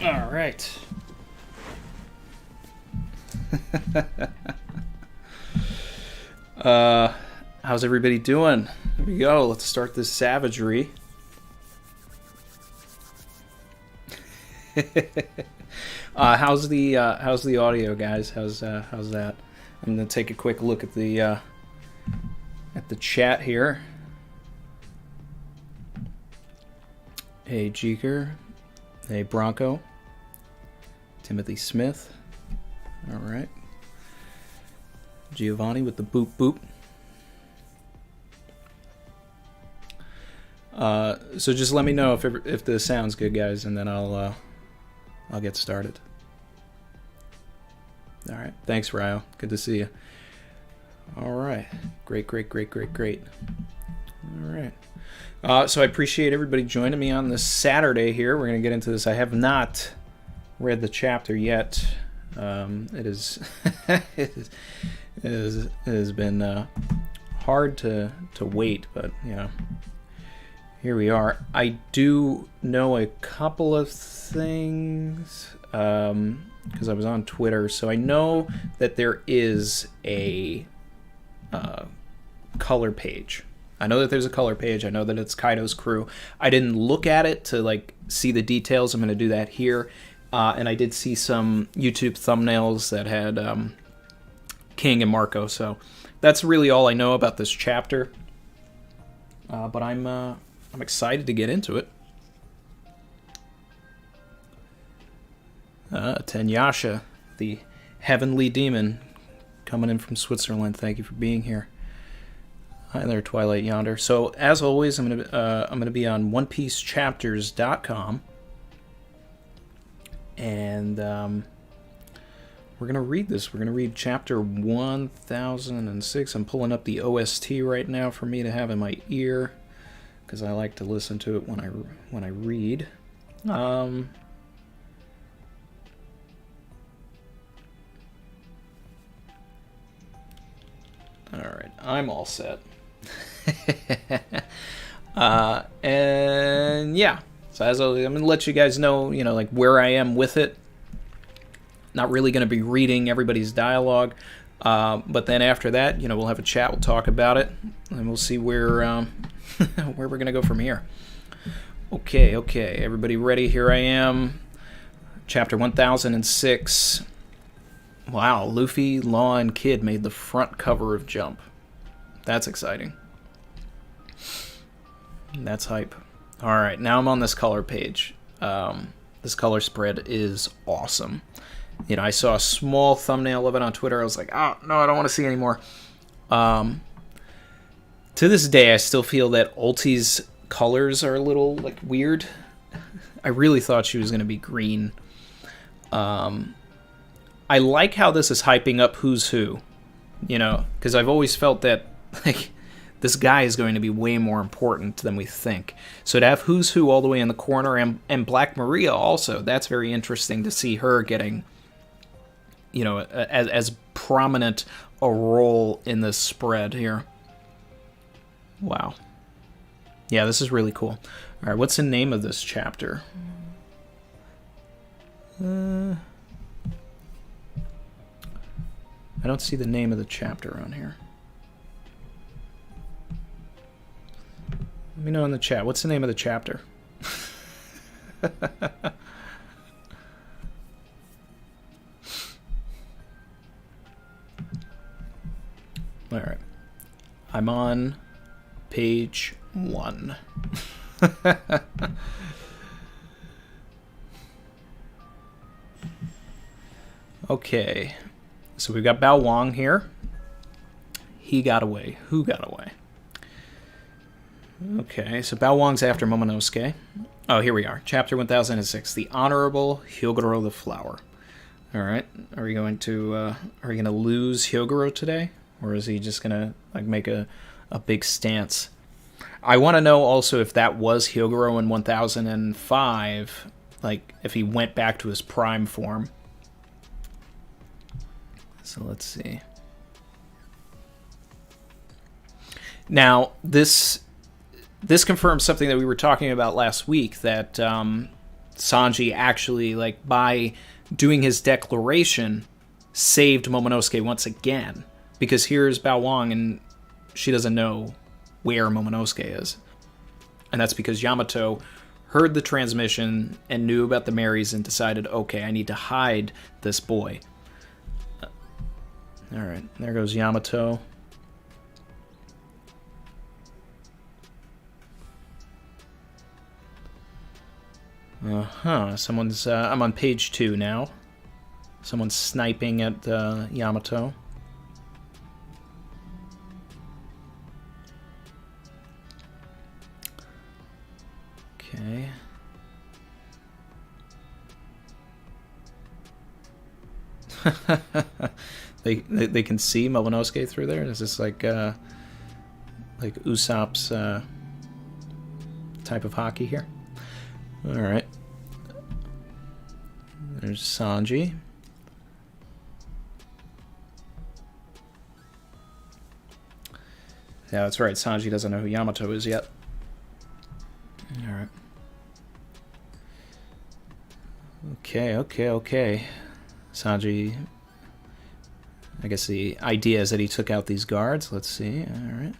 All right. How's everybody doing? Here we go. Let's start this savagery. How's the audio, guys? How's that? I'm gonna take a quick look at the chat here. Hey Jeeker. Hey Bronco. Timothy Smith. All right. Giovanni with the boop boop. So just let me know if this sounds good, guys, and then I'll get started. All right. Thanks, Ryo. Good to see you. All right. Great. All right. So I appreciate everybody joining me on this Saturday here. We're going to get into this. I have not read the chapter yet. It has been hard to wait, but here we are. I do know a couple of things because I was on Twitter, so I know that there is a color page. I know that there's a color page. I know that it's Kaido's crew. I didn't look at it to see the details. I'm going to do that here. And I did see some YouTube thumbnails that had King and Marco. So that's really all I know about this chapter. But I'm excited to get into it. Tenyasha, the heavenly demon, coming in from Switzerland. Thank you for being here. Hi there, Twilight Yonder. So as always, I'm gonna be on OnePieceChapters.com, and we're gonna read this. We're gonna read chapter 1006. I'm pulling up the OST right now for me to have in my ear, because I like to listen to it when I read. All right, I'm all set. And yeah, so as always, I'm gonna let you guys know, where I am with it. Not really gonna be reading everybody's dialogue, but then after that, we'll have a chat. We'll talk about it, and we'll see where where we're gonna go from here. Okay, everybody ready? Here I am, chapter 1006. Wow, Luffy, Law, and Kid made the front cover of Jump. That's exciting. That's hype. Alright, now I'm on this color page. This color spread is awesome. I saw a small thumbnail of it on Twitter. I was like, oh, no, I don't want to see anymore. To this day, I still feel that Ulti's colors are a little, weird. I really thought she was going to be green. I like how this is hyping up Who's Who, because I've always felt that, this guy is going to be way more important than we think. So to have Who's Who all the way in the corner, and Black Maria also, that's very interesting to see her getting, as prominent a role in this spread here. Wow. Yeah, this is really cool. All right, what's the name of this chapter? I don't see the name of the chapter on here. Let me know in the chat. What's the name of the chapter? All right. I'm on page 1. Okay. So we've got Bao Wang here. He got away. Who got away? Okay, so Bao Wang's after Momonosuke. Oh, here we are. Chapter 1006. The Honorable Hyogoro the Flower. All right. Are we going to lose Hyogoro today? Or is he just going to make a big stance? I want to know also if that was Hyogoro in 1005, if he went back to his prime form. So let's see. Now, this confirms something that we were talking about last week, that Sanji actually, like, by doing his declaration, saved Momonosuke once again. Because here's Bao Wang, and she doesn't know where Momonosuke is. And that's because Yamato heard the transmission and knew about the Marys and decided, okay, I need to hide this boy. Alright, there goes Yamato. Someone's, I'm on page 2 now. Someone's sniping at Yamato. Okay. They can see Momonosuke through there? Is this like Usopp's type of hockey here? Alright. There's Sanji. Yeah, that's right. Sanji doesn't know who Yamato is yet. Alright. Okay. Sanji... I guess the idea is that he took out these guards. Let's see. Alright.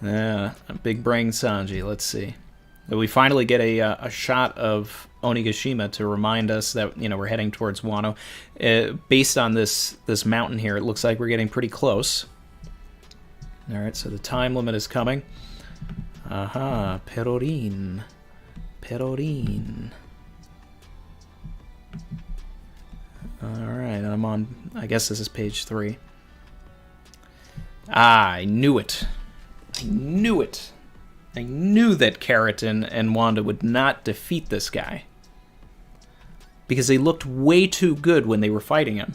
Yeah, big brain Sanji. Let's see. We finally get a shot of Onigashima to remind us that, you know, we're heading towards Wano. Based on this mountain here, it looks like we're getting pretty close. All right, so the time limit is coming. Aha, Perorin. All right, I'm on. I guess this is page 3. Ah, I knew it. I knew that Keratin and Wanda would not defeat this guy. Because they looked way too good when they were fighting him.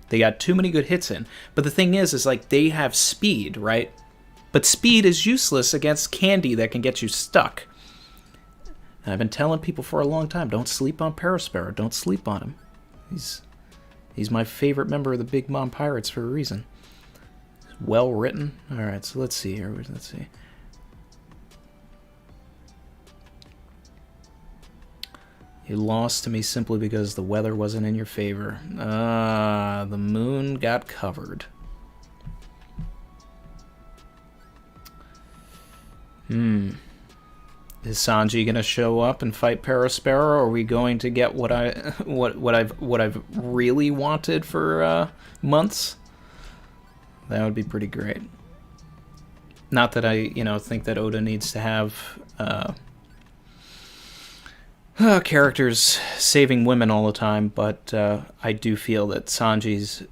They got too many good hits in. But the thing is like, they have speed, right? But speed is useless against candy that can get you stuck. And I've been telling people for a long time, don't sleep on Perospero. Don't sleep on him. He's my favorite member of the Big Mom Pirates for a reason. Well written. Alright, so let's see here. Let's see. You lost to me simply because the weather wasn't in your favor. The moon got covered. Is Sanji gonna show up and fight Perospero, or are we going to get what I've really wanted for months? That would be pretty great. Not that I, think that Oda needs to have characters saving women all the time, but I do feel that Sanji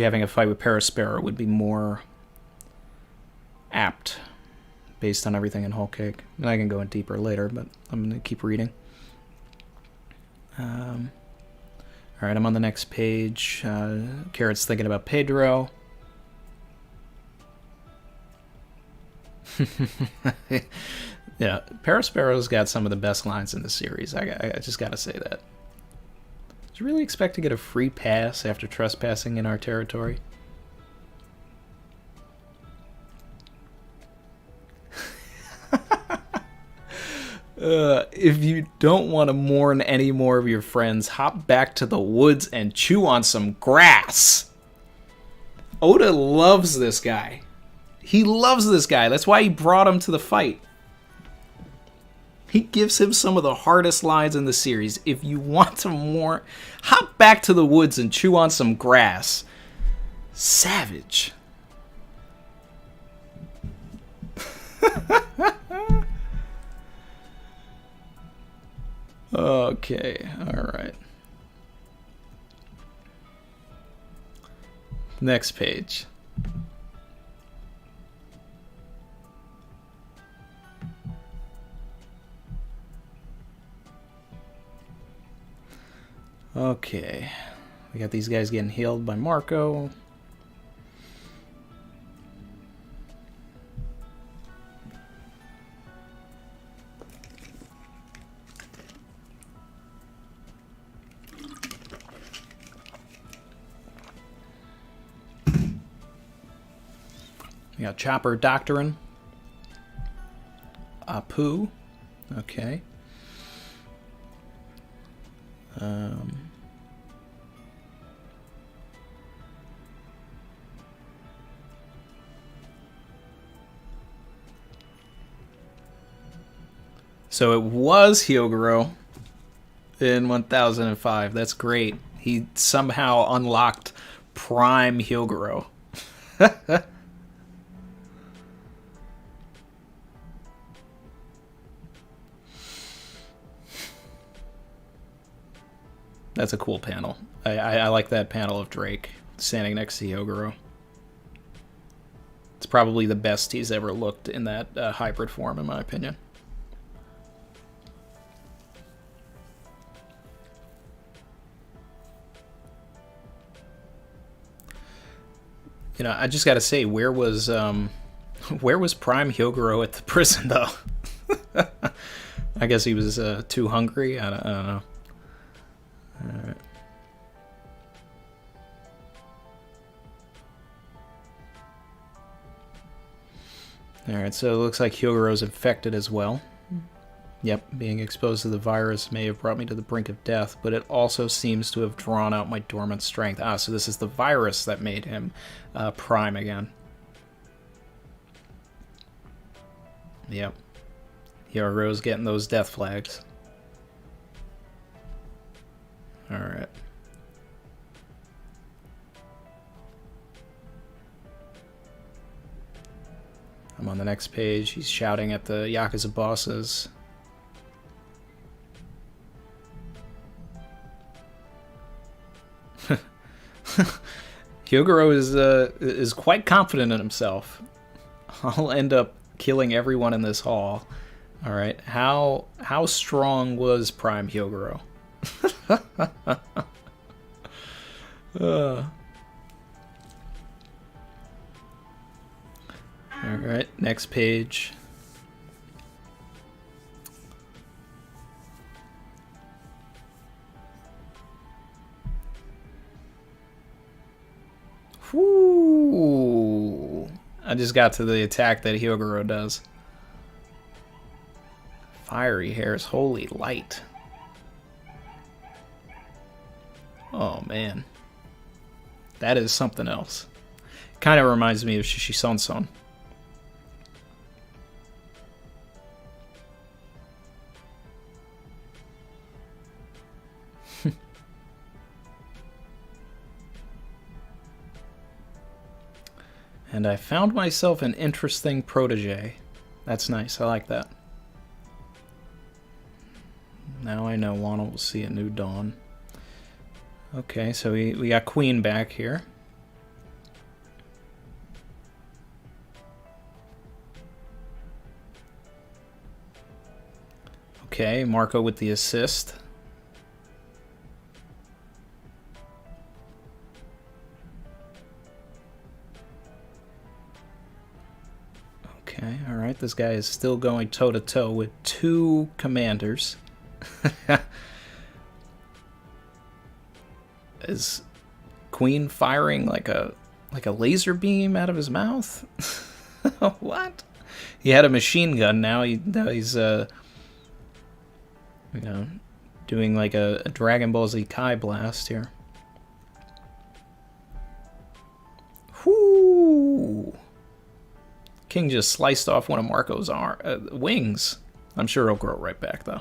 having a fight with Perospero would be more apt, based on everything in Whole Cake. And I can go in deeper later, but I'm going to keep reading. Alright, I'm on the next page. Carrot's thinking about Pedro. Yeah, Perospero's got some of the best lines in the series. I just gotta say that. Did you really expect to get a free pass after trespassing in our territory? If you don't want to mourn any more of your friends, hop back to the woods and chew on some grass. Oda loves this guy. He loves this guy. That's why he brought him to the fight. He gives him some of the hardest lines in the series. If you want to mourn, hop back to the woods and chew on some grass. Savage. Okay, alright. Next page. Okay. We got these guys getting healed by Marco. We got Chopper Doctrine. Apu. Okay. So it was Hyogoro in 1005. That's great. He somehow unlocked Prime Hyogoro. That's a cool panel. I like that panel of Drake standing next to Hyogoro. It's probably the best he's ever looked in that hybrid form, in my opinion. You know, I just got to say, where was Prime Hyogoro at the prison, though? I guess he was too hungry. I don't know. All right. Alright, so it looks like Hyogoro's infected as well. Yep, being exposed to the virus may have brought me to the brink of death, but it also seems to have drawn out my dormant strength. Ah, so this is the virus that made him Prime again. Yep. Hyogoro's getting those death flags. Alright. I'm on the next page. He's shouting at the Yakuza bosses. Hyogoro is quite confident in himself. I'll end up killing everyone in this hall. All right. How strong was Prime Hyogoro? Alright, next page. Whoo! I just got to the attack that Hyogoro does. Fiery hairs, holy light. Oh man. That is something else. Kind of reminds me of Shishisanson. And I found myself an interesting protege. That's nice, I like that. Now I know Wano will see a new dawn. Okay, so we got Queen back here. Okay, Marco with the assist. Okay, alright, this guy is still going toe-to-toe with two commanders. Is Queen firing like a laser beam out of his mouth? What? He had a machine gun, now he's you know, doing like a Dragon Ball Z Kai blast here. Whoo! King just sliced off one of Marco's wings. I'm sure he'll grow right back, though.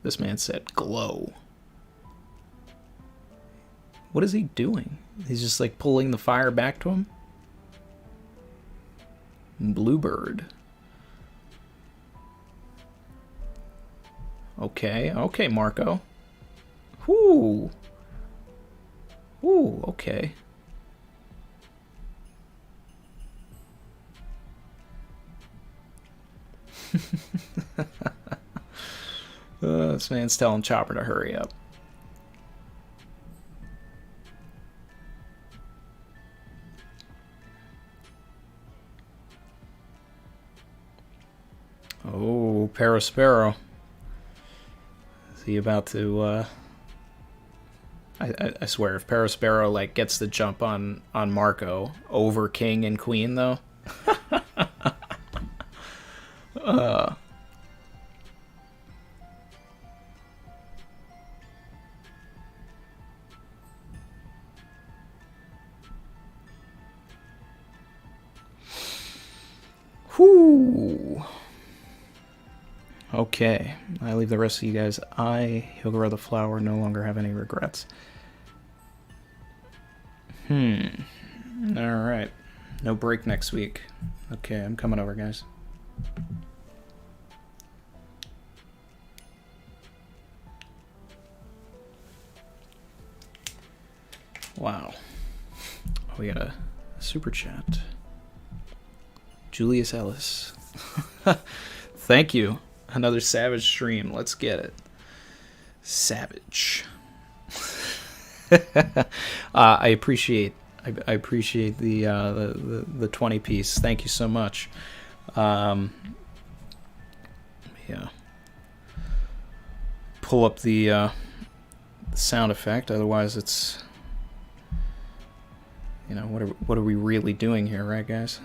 This man said glow. What is he doing? He's just like pulling the fire back to him? Bluebird. Okay, okay, Marco. Whoo! Ooh, okay. This man's telling Chopper to hurry up. Oh, Perospero. Is he about to I swear, if Perospero like gets the jump on Marco over King and Queen, though. Whoo. Okay, I leave the rest of you guys. Hilgara the Flower, no longer have any regrets. Alright. No break next week. Okay, I'm coming over, guys. Wow. Oh, we got a super chat. Julius Ellis. Thank you. Another Savage stream. Let's get it. Savage. I appreciate the 20 piece. Thank you so much. Yeah. Pull up the sound effect. Otherwise, it's, you know, what are we really doing here, right, guys?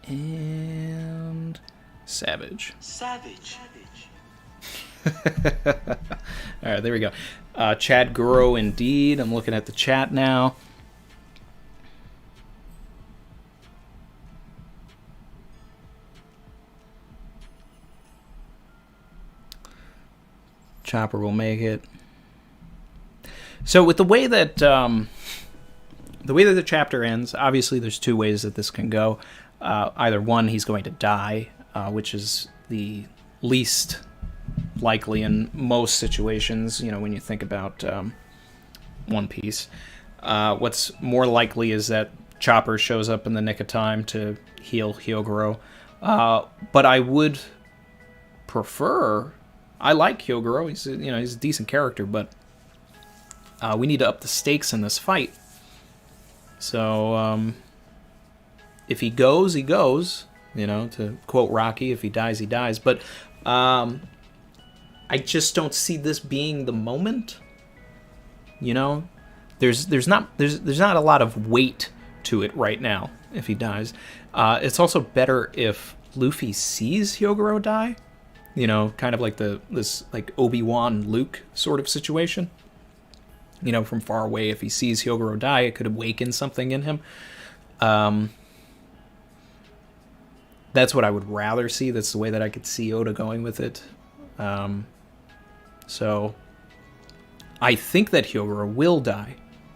And Savage. Alright, there we go. Chad Guro, indeed. I'm looking at the chat now. Chopper will make it. So with the way that the chapter ends, obviously there's two ways that this can go. Either one, he's going to die, which is the least likely in most situations, you know, when you think about One Piece. What's more likely is that Chopper shows up in the nick of time to heal Hyogoro. But I would prefer... I like Hyogoro. He's a decent character, but we need to up the stakes in this fight. So, if he goes, he goes. You know, to quote Rocky, if he dies, he dies. But I just don't see this being the moment. You know, there's not a lot of weight to it right now if he dies. It's also better if Luffy sees Hyogoro die. You know, kind of like this Obi-Wan Luke sort of situation. You know, from far away, if he sees Hyogoro die, it could awaken something in him. That's what I would rather see. That's the way that I could see Oda going with it. So, I think that Hyogoro will die.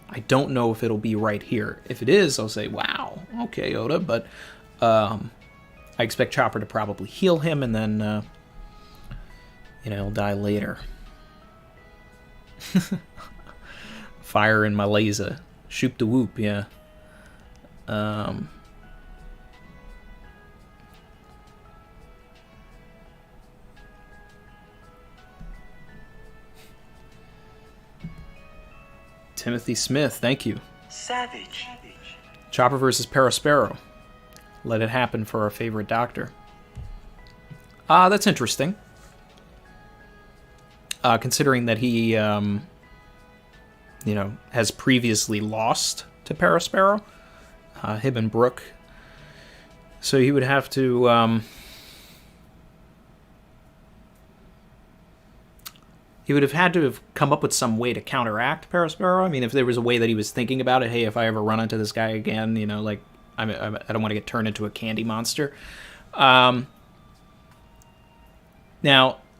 I don't know if it'll be right here. If it is, I'll say, wow, okay, Oda. But I expect Chopper to probably heal him, and then, he'll die later. Fire in my laser. Shoop the whoop, yeah. Timothy Smith, thank you. Savage. Chopper versus Perospero. Let it happen for our favorite doctor. That's interesting. Considering that he, has previously lost to Perospero, him and Brook. So he would have to, he would have had to have come up with some way to counteract Perospero. I mean, if there was a way that he was thinking about it, hey, if I ever run into this guy again, I don't want to get turned into a candy monster. Now,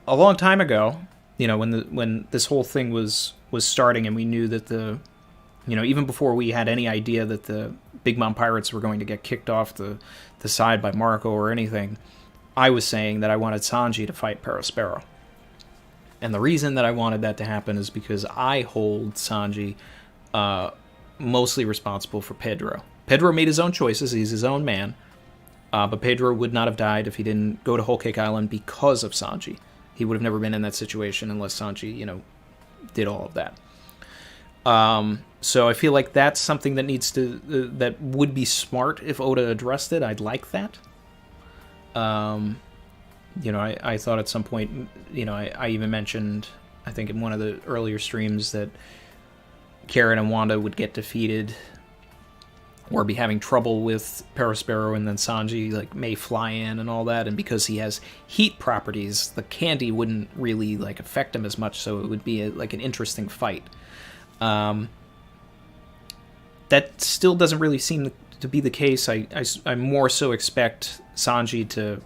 a long time ago, when this whole thing was starting, and we knew that even before we had any idea that the Big Mom Pirates were going to get kicked off the side by Marco or anything, I was saying that I wanted Sanji to fight Perospero. And the reason that I wanted that to happen is because I hold Sanji mostly responsible for Pedro. Pedro made his own choices. He's his own man. But Pedro would not have died if he didn't go to Whole Cake Island because of Sanji. He would have never been in that situation unless Sanji, did all of that. So I feel like that's something that that would be smart if Oda addressed it. I'd like that. I thought at some point, I even mentioned, I think in one of the earlier streams, that Karen and Wanda would get defeated or be having trouble with Perospero, and then Sanji may fly in and all that, and because he has heat properties, the candy wouldn't really affect him as much, so it would be an interesting fight. That still doesn't really seem to be the case. I more so expect Sanji to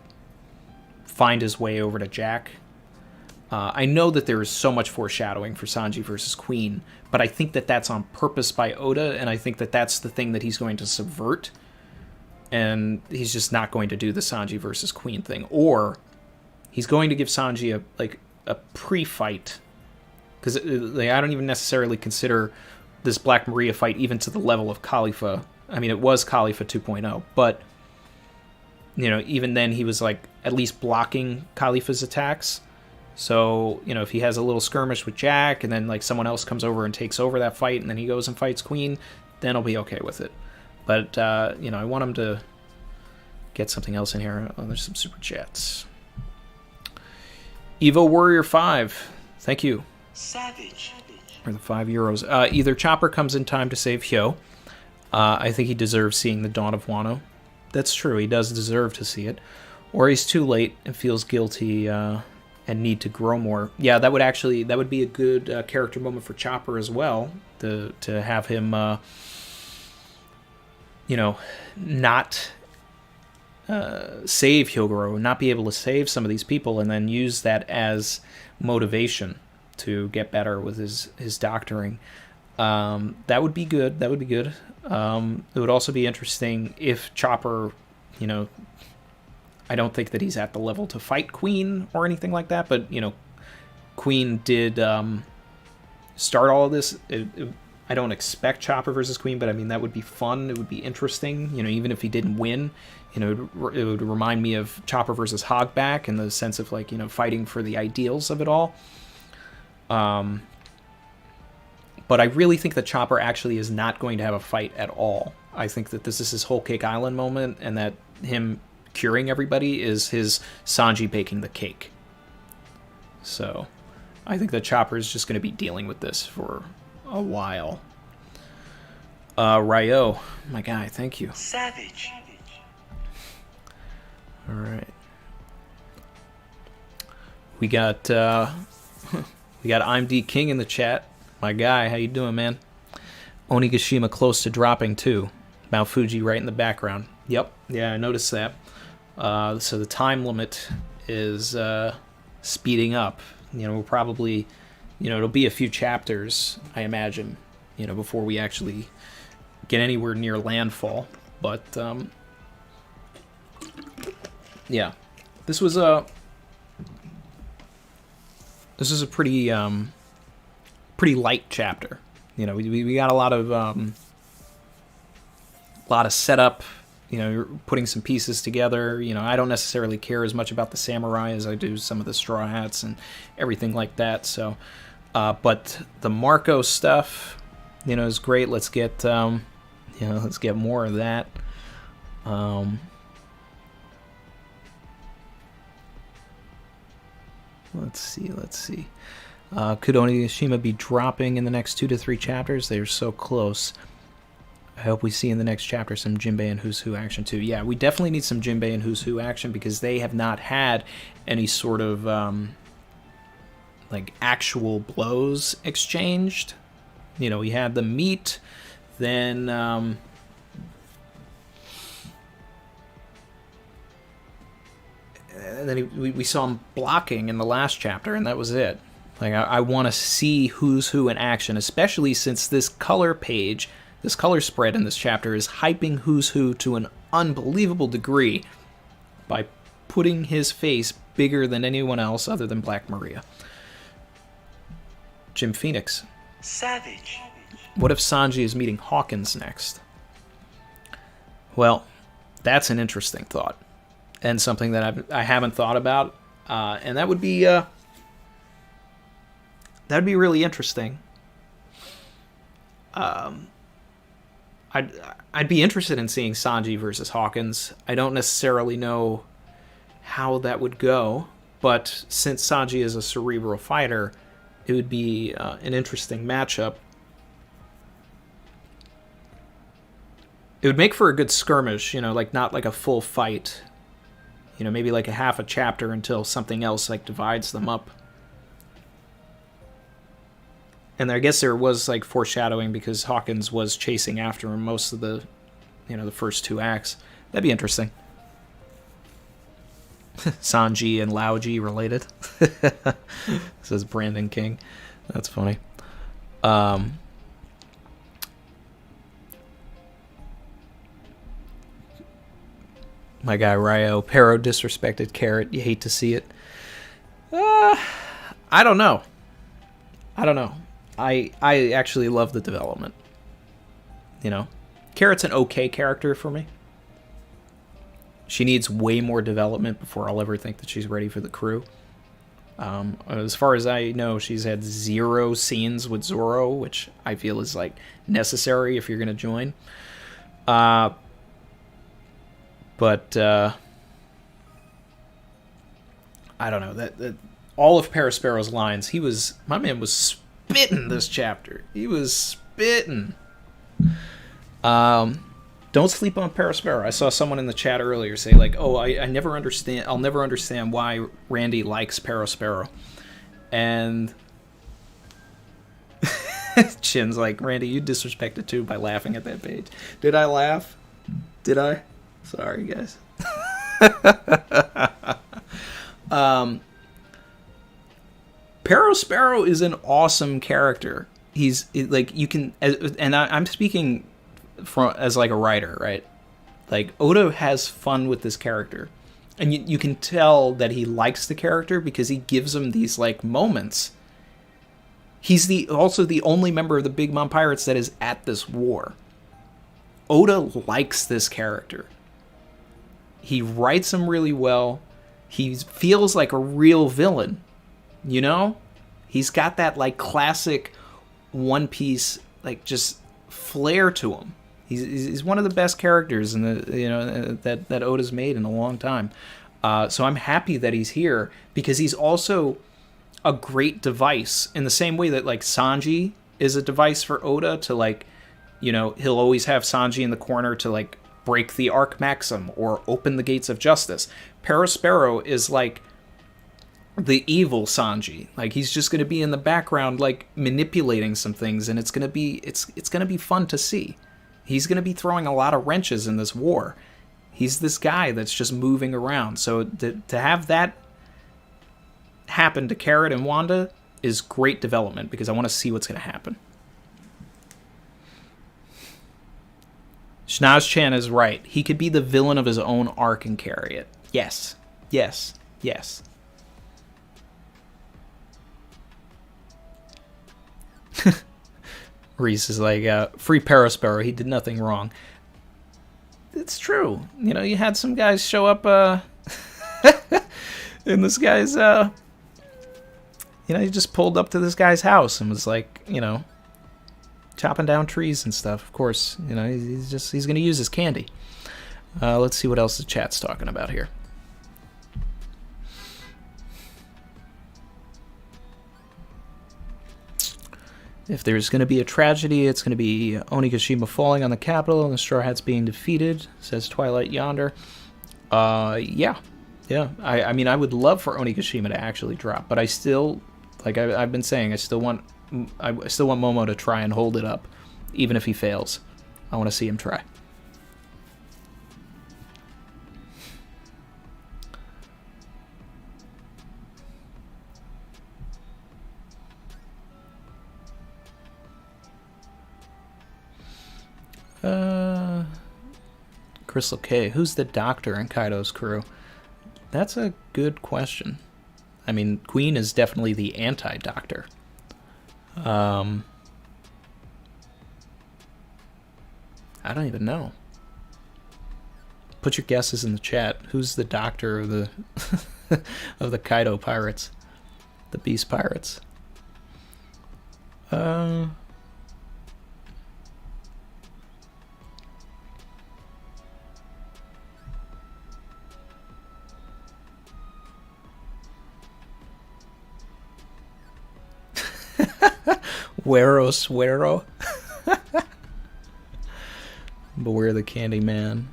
find his way over to Jack. I know that there is so much foreshadowing for Sanji versus Queen, but I think that that's on purpose by Oda, and I think that that's the thing that he's going to subvert, and he's just not going to do the Sanji versus Queen thing. Or he's going to give Sanji a pre-fight, because I don't even necessarily consider this Black Maria fight even to the level of Khalifa. I mean, it was Khalifa 2.0, but even then he was at least blocking Khalifa's attacks. So, if he has a little skirmish with Jack, and then someone else comes over and takes over that fight, and then he goes and fights Queen, then I'll be okay with it. But I want him to get something else in here. Oh, there's some super chats. Evo Warrior 5, thank you. Savage. For the €5. Either Chopper comes in time to save Hyo. I think he deserves seeing the Dawn of Wano. That's true, he does deserve to see it. Or he's too late and feels guilty and need to grow more. Yeah, that would be a good character moment for Chopper as well, to have him, not save Hyogoro, not be able to save some of these people, and then use that as motivation to get better with his doctoring. That would be good. It would also be interesting if Chopper, I don't think that he's at the level to fight Queen or anything like that, but, Queen did start all of this. I don't expect Chopper versus Queen, but I mean, that would be fun. It would be interesting, even if he didn't win. It would remind me of Chopper versus Hogback in the sense of fighting for the ideals of it all. But I really think that Chopper actually is not going to have a fight at all. I think that this is his Whole Cake Island moment, and that him curing everybody is his Sanji baking the cake. So I think that Chopper is just going to be dealing with this for a while. Ryo, my guy, thank you. Savage. All right. We got I'm D King in the chat. My guy, how you doing, man? Onigashima close to dropping too. Mount Fuji right in the background. Yep, yeah, I noticed that. So the time limit is speeding up. We'll probably, it'll be a few chapters, I imagine, before we actually get anywhere near landfall. But yeah, this was a pretty light chapter. We got a lot of setup. You're putting some pieces together. I don't necessarily care as much about the samurai as I do some of the Straw Hats and everything like that. So, but the Marco stuff, is great. Let's get, let's get more of that. Let's see. Could Onigashima be dropping in the next 2 to 3 chapters? They're so close. I hope we see in the next chapter some Jinbei and Who's Who action too. Yeah, we definitely need some Jinbei and Who's Who action, because they have not had any sort of actual blows exchanged. We had them meet, then and then we saw him blocking in the last chapter, and that was it. I want to see Who's Who in action, especially since this color page, this color spread in this chapter is hyping Who's Who to an unbelievable degree by putting his face bigger than anyone else other than Black Maria. Jim Phoenix. Savage. What if Sanji is meeting Hawkins next? Well, That's an interesting thought, and something that I haven't thought about, and that would be really interesting. I'd be interested in seeing Sanji versus Hawkins. I don't necessarily know how that would go, but since Sanji is a cerebral fighter, it would be an interesting matchup. It would make for a good skirmish, like not like a full fight. Maybe like a half a chapter until something else like divides them up. And I guess there was like foreshadowing because Hawkins was chasing after him most of the, the first 2 acts. That'd be interesting. Sanji and Laoji related. Says Brandon King. That's funny. My guy Ryo, Pero disrespected Carrot. You hate to see it. I don't know. I actually love the development. Carrot's an okay character for me. She needs way more development before I'll ever think that she's ready for the crew. As far as I know, she's had 0 scenes with Zoro, which I feel is like necessary if you're going to join. But I don't know, that all of Parasparrow's lines, my man was spitting this chapter. He was spitting. Don't sleep on Parasparrow. I saw someone in the chat earlier say like, "Oh, I'll never understand why Randy likes Parasparrow," and Chin's like, "Randy, you disrespected too by laughing at that page." Did I laugh? Did I? Sorry, guys. Parasparrow is an awesome character. He's like, you can, and I'm speaking as like a writer, right? Like Oda has fun with this character, and you can tell that he likes the character because he gives him these like moments. He's also the only member of the Big Mom Pirates that is at this war. Oda likes this character. He writes him really well. He feels like a real villain, He's got that like classic One Piece like just flair to him. He's one of the best characters in the that Oda's made in a long time. So I'm happy that he's here because he's also a great device in the same way that like Sanji is a device for Oda to like, he'll always have Sanji in the corner to like break the Arc Maxim or open the gates of justice. Parasparrow is like the evil Sanji. Like he's just going to be in the background like manipulating some things, and it's going to be fun to see. He's going to be throwing a lot of wrenches in this war. He's this guy that's just moving around. So to have that happen to Carrot and Wanda is great development because I want to see what's going to happen. Schnaz-chan is right. He could be the villain of his own arc and carry it. Yes. Yes. Yes. Reese is like, free Parasparrow. He did nothing wrong. It's true. You had some guys show up and this guy's, he just pulled up to this guy's house and was like, chopping down trees and stuff. Of course, he's going to use his candy. Let's see what else the chat's talking about here. If there's going to be a tragedy, it's going to be Onigashima falling on the capital and the Straw Hats being defeated, says Twilight Yonder. Yeah. I mean, I would love for Onigashima to actually drop, but I still, like I've been saying, I still want Momo to try and hold it up, even if he fails. I want to see him try. Crystal K, who's the doctor in Kaido's crew? That's a good question. I mean, Queen is definitely the anti-doctor. I don't even know. Put your guesses in the chat. Who's the doctor of the of the Kaido pirates? The Beast pirates. Wero Suero. Beware the Candy Man.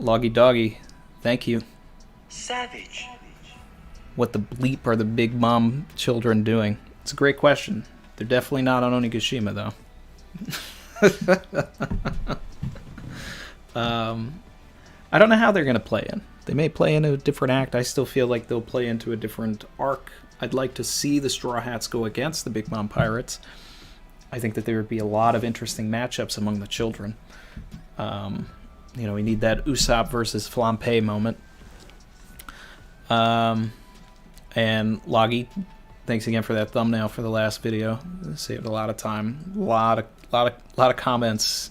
Loggy Doggy, thank you. Savage. What the bleep are the Big Mom children doing? It's a great question. They're definitely not on Onigashima, though. I don't know how they're going to play in. They may play in a different act. I still feel like they'll play into a different arc. I'd like to see the Straw Hats go against the Big Mom Pirates. I think that there would be a lot of interesting matchups among the children. You know, we need that Usopp versus Flampe moment. And Loggy, thanks again for that thumbnail for the last video. It saved a lot of time. A lot of comments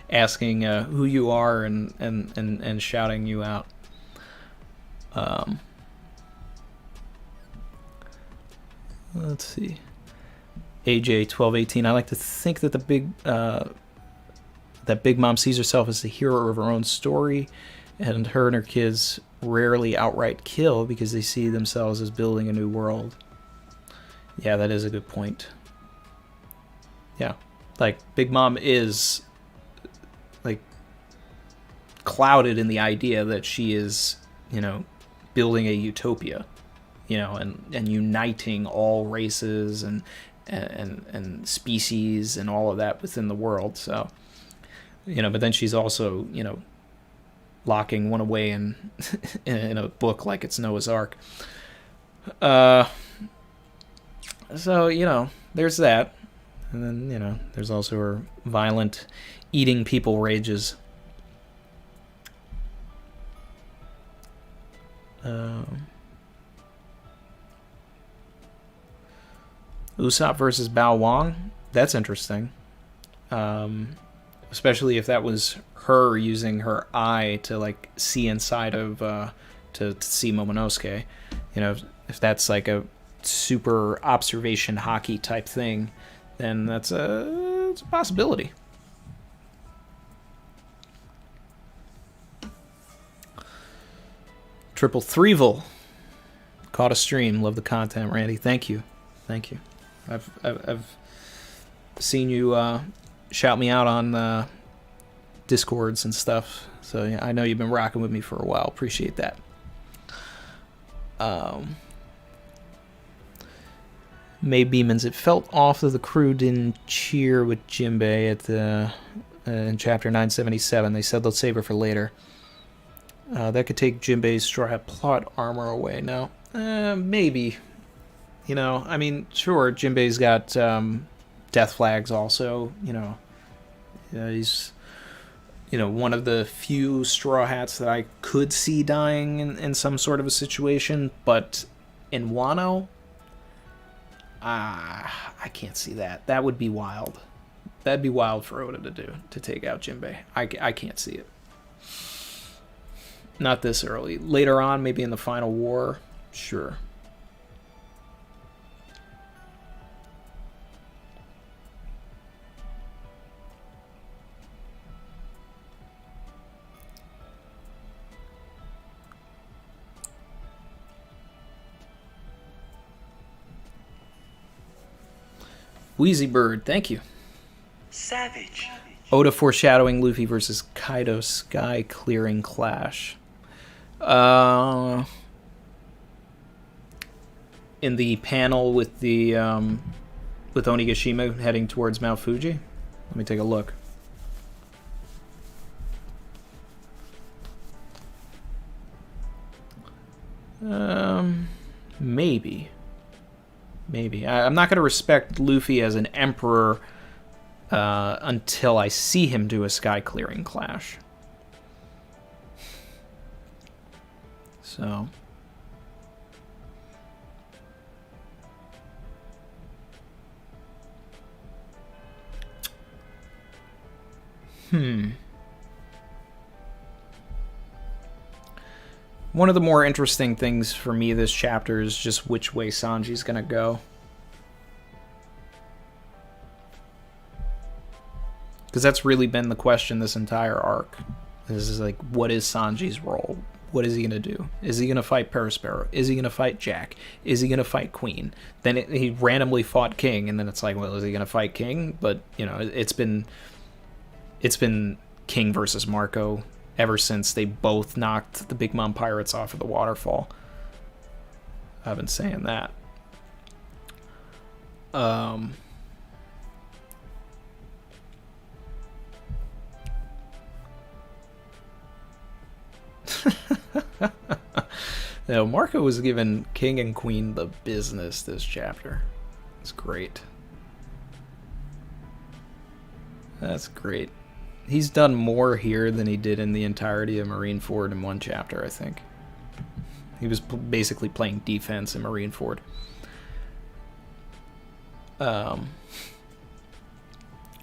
asking who you are and shouting you out. Let's see. AJ1218. I like to think that that Big Mom sees herself as the hero of her own story, and her and her kids rarely outright kill because they see themselves as building a new world. Yeah, that is a good point. Yeah, like Big Mom is like clouded in the idea that she is, you know, building a utopia, you know, and uniting all races and species and all of that within the world. So, you know, but then she's also, you know, locking one away in in a book like it's Noah's Ark. So, you know, there's that. And then, you know, there's also her violent eating people rages. Usopp versus Bao Wang. That's interesting. Especially if that was her using her eye to like see inside of to see Momonosuke. You know, if that's like a super observation hockey type thing, then it's a possibility. Triple Threeville caught a stream. Love the content, Randy. Thank you. I've seen you shout me out on Discords and stuff, so yeah, I know you've been rocking with me for a while. Appreciate that. May Beemans, it felt off that the crew didn't cheer with Jinbei at the in chapter 977. They said they'll save her for later. That could take Jinbei's Straw Hat plot armor away. No, maybe. You know, I mean, sure, Jinbei's got death flags also. You know, he's, you know, one of the few Straw Hats that I could see dying in some sort of a situation. But in Wano, I can't see that. That would be wild. That'd be wild for Oda to do, to take out Jinbei. I can't see it. Not this early. Later on, maybe in the final war, sure. Wheezy Bird, thank you. Savage. Oda foreshadowing Luffy versus Kaido sky clearing clash. In the panel with the with Onigashima heading towards Mount Fuji. Let me take a look. Maybe. I'm not going to respect Luffy as an emperor until I see him do a sky clearing clash. So. One of the more interesting things for me this chapter is just which way Sanji's gonna go. Because that's really been the question this entire arc. This is like, what is Sanji's role? What is he going to do? Is he going to fight Perospero? Is he going to fight Jack? Is he going to fight Queen? Then he randomly fought King, and then it's like, well, is he going to fight King? But, you know, it's been King versus Marco ever since they both knocked the Big Mom Pirates off of the waterfall. I've been saying that. No, Marco was giving King and Queen the business this chapter. It's great. That's great. He's done more here than he did in the entirety of Marineford in one chapter, I think. He was basically playing defense in Marineford.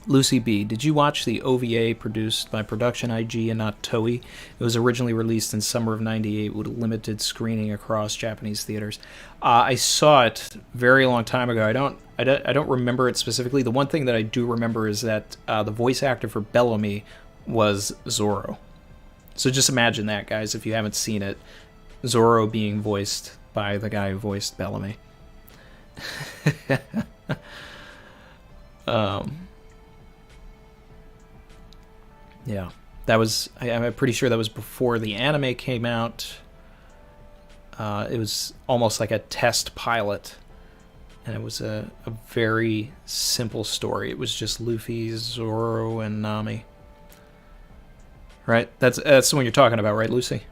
Lucy B, did you watch the OVA produced by Production IG and not Toei? It was originally released in summer of '98 with a limited screening across Japanese theaters. I saw it very long time ago. I don't remember it specifically. The one thing that I do remember is that the voice actor for Bellamy was Zoro. So just imagine that, guys, if you haven't seen it. Zoro being voiced by the guy who voiced Bellamy. Yeah, that was. I'm pretty sure that was before the anime came out. It was almost like a test pilot, and it was a very simple story. It was just Luffy, Zoro, and Nami. Right? That's the one you're talking about, right, Lucy?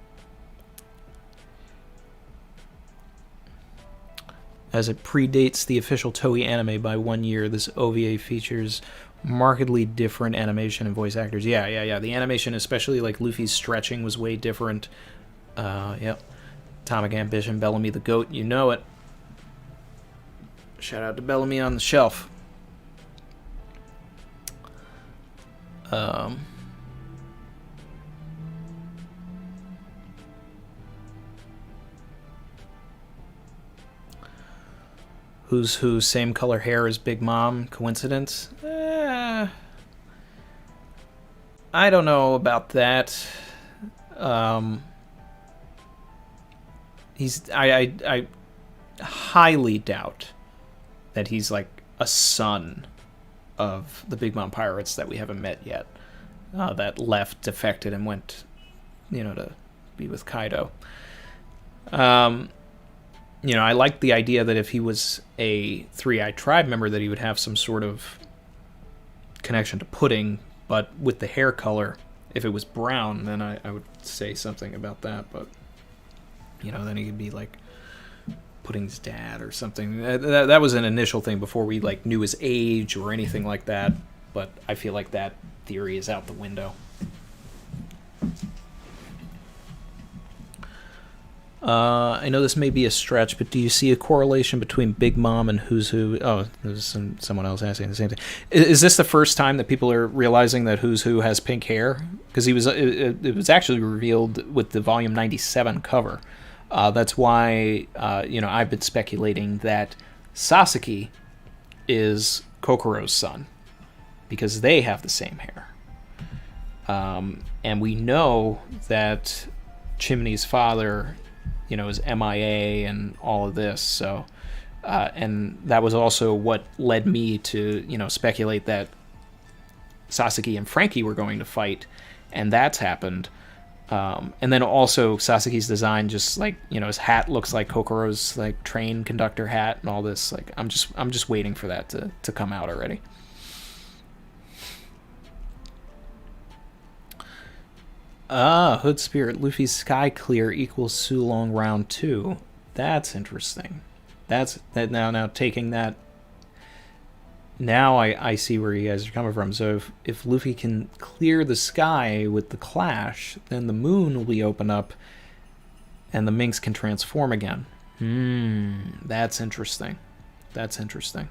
As it predates the official Toei anime by 1 year, this OVA features markedly different animation and voice actors. Yeah. The animation, especially like Luffy's stretching, was way different. Yep. Atomic Ambition, Bellamy the Goat, you know it. Shout out to Bellamy on the shelf. Who's who? Same color hair as Big Mom? Coincidence? I don't know about that. I highly doubt that he's like a son of the Big Mom Pirates that we haven't met yet. That left, defected, and went, to be with Kaido. I like the idea that if he was a Three-Eyed Tribe member, that he would have some sort of connection to Pudding, but with the hair color, if it was brown, then I would say something about that, but, then he could be, like, Pudding's dad or something. That was an initial thing before we, like, knew his age or anything like that, but I feel like that theory is out the window. I know this may be a stretch, but do you see a correlation between Big Mom and Who's Who? Oh, there's someone else asking the same thing. Is this the first time that people are realizing that Who's Who has pink hair? Because it was actually revealed with the Volume 97 cover. That's why, I've been speculating that Sasaki is Kokoro's son, because they have the same hair. And we know that Chimney's father, is MIA and all of this. So, and that was also what led me to, speculate that Sasaki and Frankie were going to fight, and that's happened. And then also Sasaki's design, just like, his hat looks like Kokoro's like train conductor hat and all this. Like, I'm just waiting for that to come out already. Hood Spirit, Luffy's Sky Clear equals Sulong round 2. That's interesting. That's that now taking that. Now I see where you guys are coming from. So if Luffy can clear the sky with the Clash, then the moon will be open up and the Minx can transform again. That's interesting. That's interesting.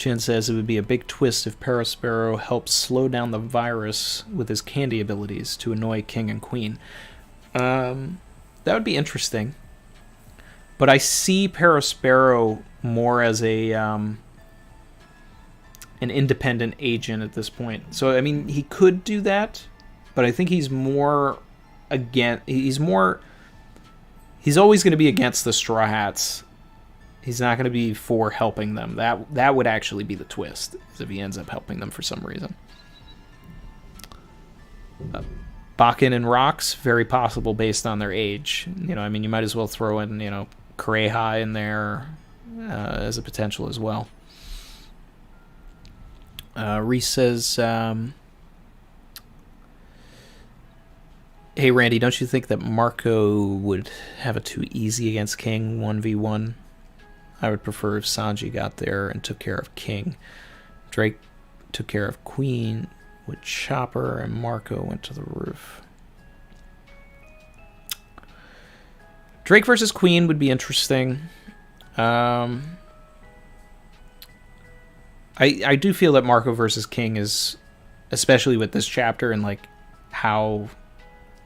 Chin says it would be a big twist if Parasparrow helps slow down the virus with his candy abilities to annoy King and Queen. That would be interesting. But I see Parasparrow more as an independent agent at this point. So, I mean, he could do that, but I think he's more he's always going to be against the Straw Hats. He's not going to be for helping them. That would actually be the twist, is if he ends up helping them for some reason. Bakken and Rocks, very possible based on their age. You know, I mean, you might as well throw in, Kureha in there as a potential as well. Reese says, hey, Randy, don't you think that Marco would have it too easy against King 1v1? I would prefer if Sanji got there and took care of King. Drake took care of Queen with Chopper, and Marco went to the roof. Drake versus Queen would be interesting. I do feel that Marco versus King is, especially with this chapter and like how,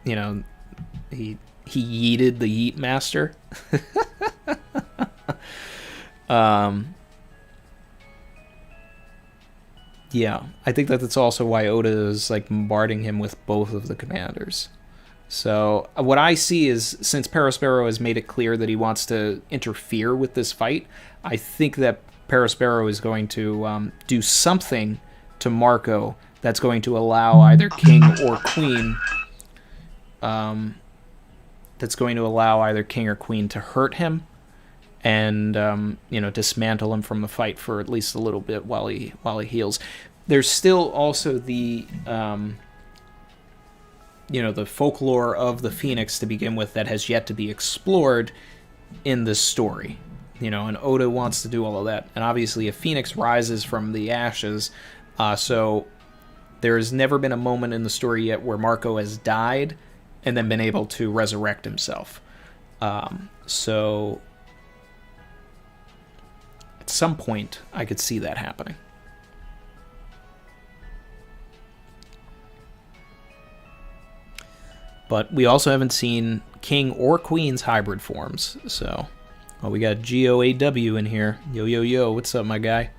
he yeeted the Yeet Master. Yeah, I think that's also why Oda is like bombarding him with both of the commanders. So what I see is, since Parasparrow has made it clear that he wants to interfere with this fight, I think that Parasparrow is going to do something to Marco that's going to allow either King or Queen. That's going to allow either King or Queen to hurt him, and dismantle him from the fight for at least a little bit while he heals. There's still also the the folklore of the Phoenix to begin with that has yet to be explored in this story. And Oda wants to do all of that. And obviously a Phoenix rises from the ashes, so there's never been a moment in the story yet where Marco has died and then been able to resurrect himself. So at some point, I could see that happening. But we also haven't seen King or Queen's hybrid forms. So, we got GOAW in here. Yo, yo, yo. What's up, my guy?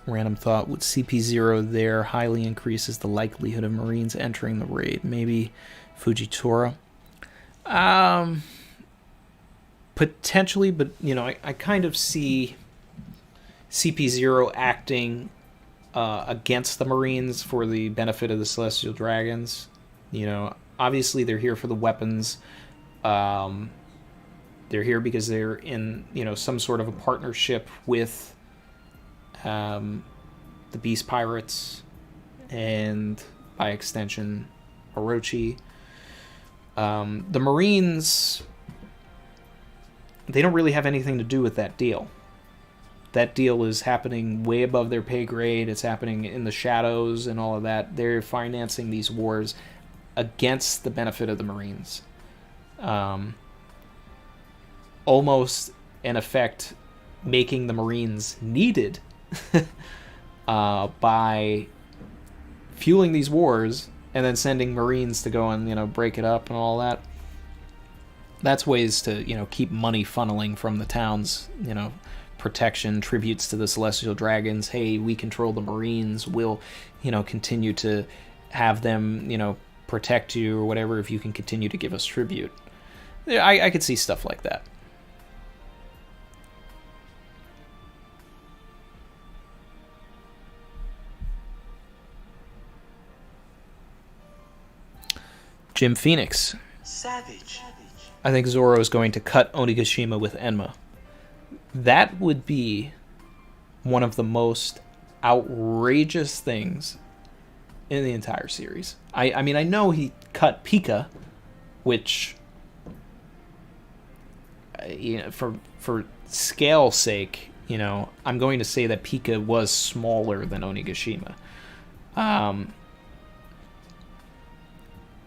Random thought, with CP0 there highly increases the likelihood of Marines entering the raid. Maybe Fujitora? Potentially, but, I kind of see CP0 acting against the Marines for the benefit of the Celestial Dragons. Obviously they're here for the weapons. They're here because they're in, some sort of a partnership with the Beast Pirates and, by extension, Orochi. The Marines, they don't really have anything to do with that deal. That deal is happening way above their pay grade. It's happening in the shadows and all of that. They're financing these wars against the benefit of the Marines. Almost, in effect, making the Marines needed by fueling these wars and then sending Marines to go and, break it up and all that. That's ways to, keep money funneling from the towns, protection, tributes to the Celestial Dragons. Hey, we control the Marines. We'll, continue to have them, protect you or whatever if you can continue to give us tribute. I could see stuff like that. Jim Phoenix. Savage. I think Zoro is going to cut Onigashima with Enma. That would be one of the most outrageous things in the entire series. I mean, I know he cut Pika, which, for scale's sake, I'm going to say that Pika was smaller than Onigashima.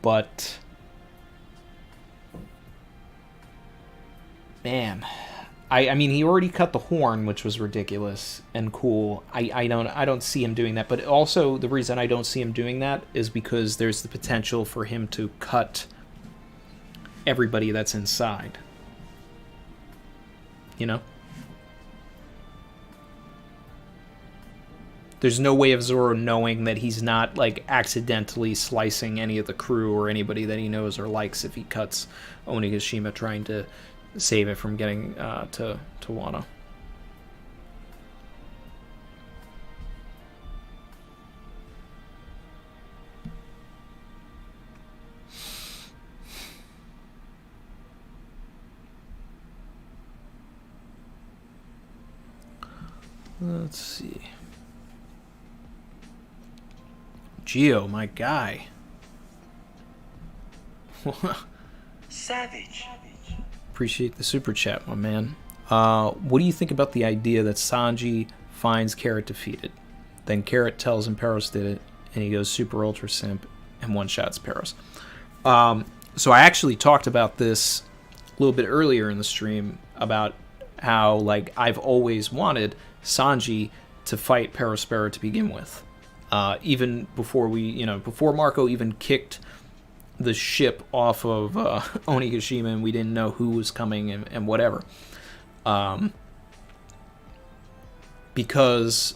But Man, I mean, he already cut the horn, which was ridiculous and cool. I don't see him doing that. But also, the reason I don't see him doing that is because there's the potential for him to cut everybody that's inside. You know? There's no way of Zoro knowing that he's not, like, accidentally slicing any of the crew or anybody that he knows or likes if he cuts Onigashima trying to save it from getting to Wano. Let's see. Gio, my guy. Savage. Appreciate the super chat, my man. What do you think about the idea that Sanji finds Carrot defeated? Then Carrot tells him Peros did it, and he goes super ultra simp and one-shots Peros. So I actually talked about this a little bit earlier in the stream about how, like, I've always wanted Sanji to fight Perospero to begin with. Even before before Marco even kicked the ship off of Onigashima and we didn't know who was coming and whatever. Because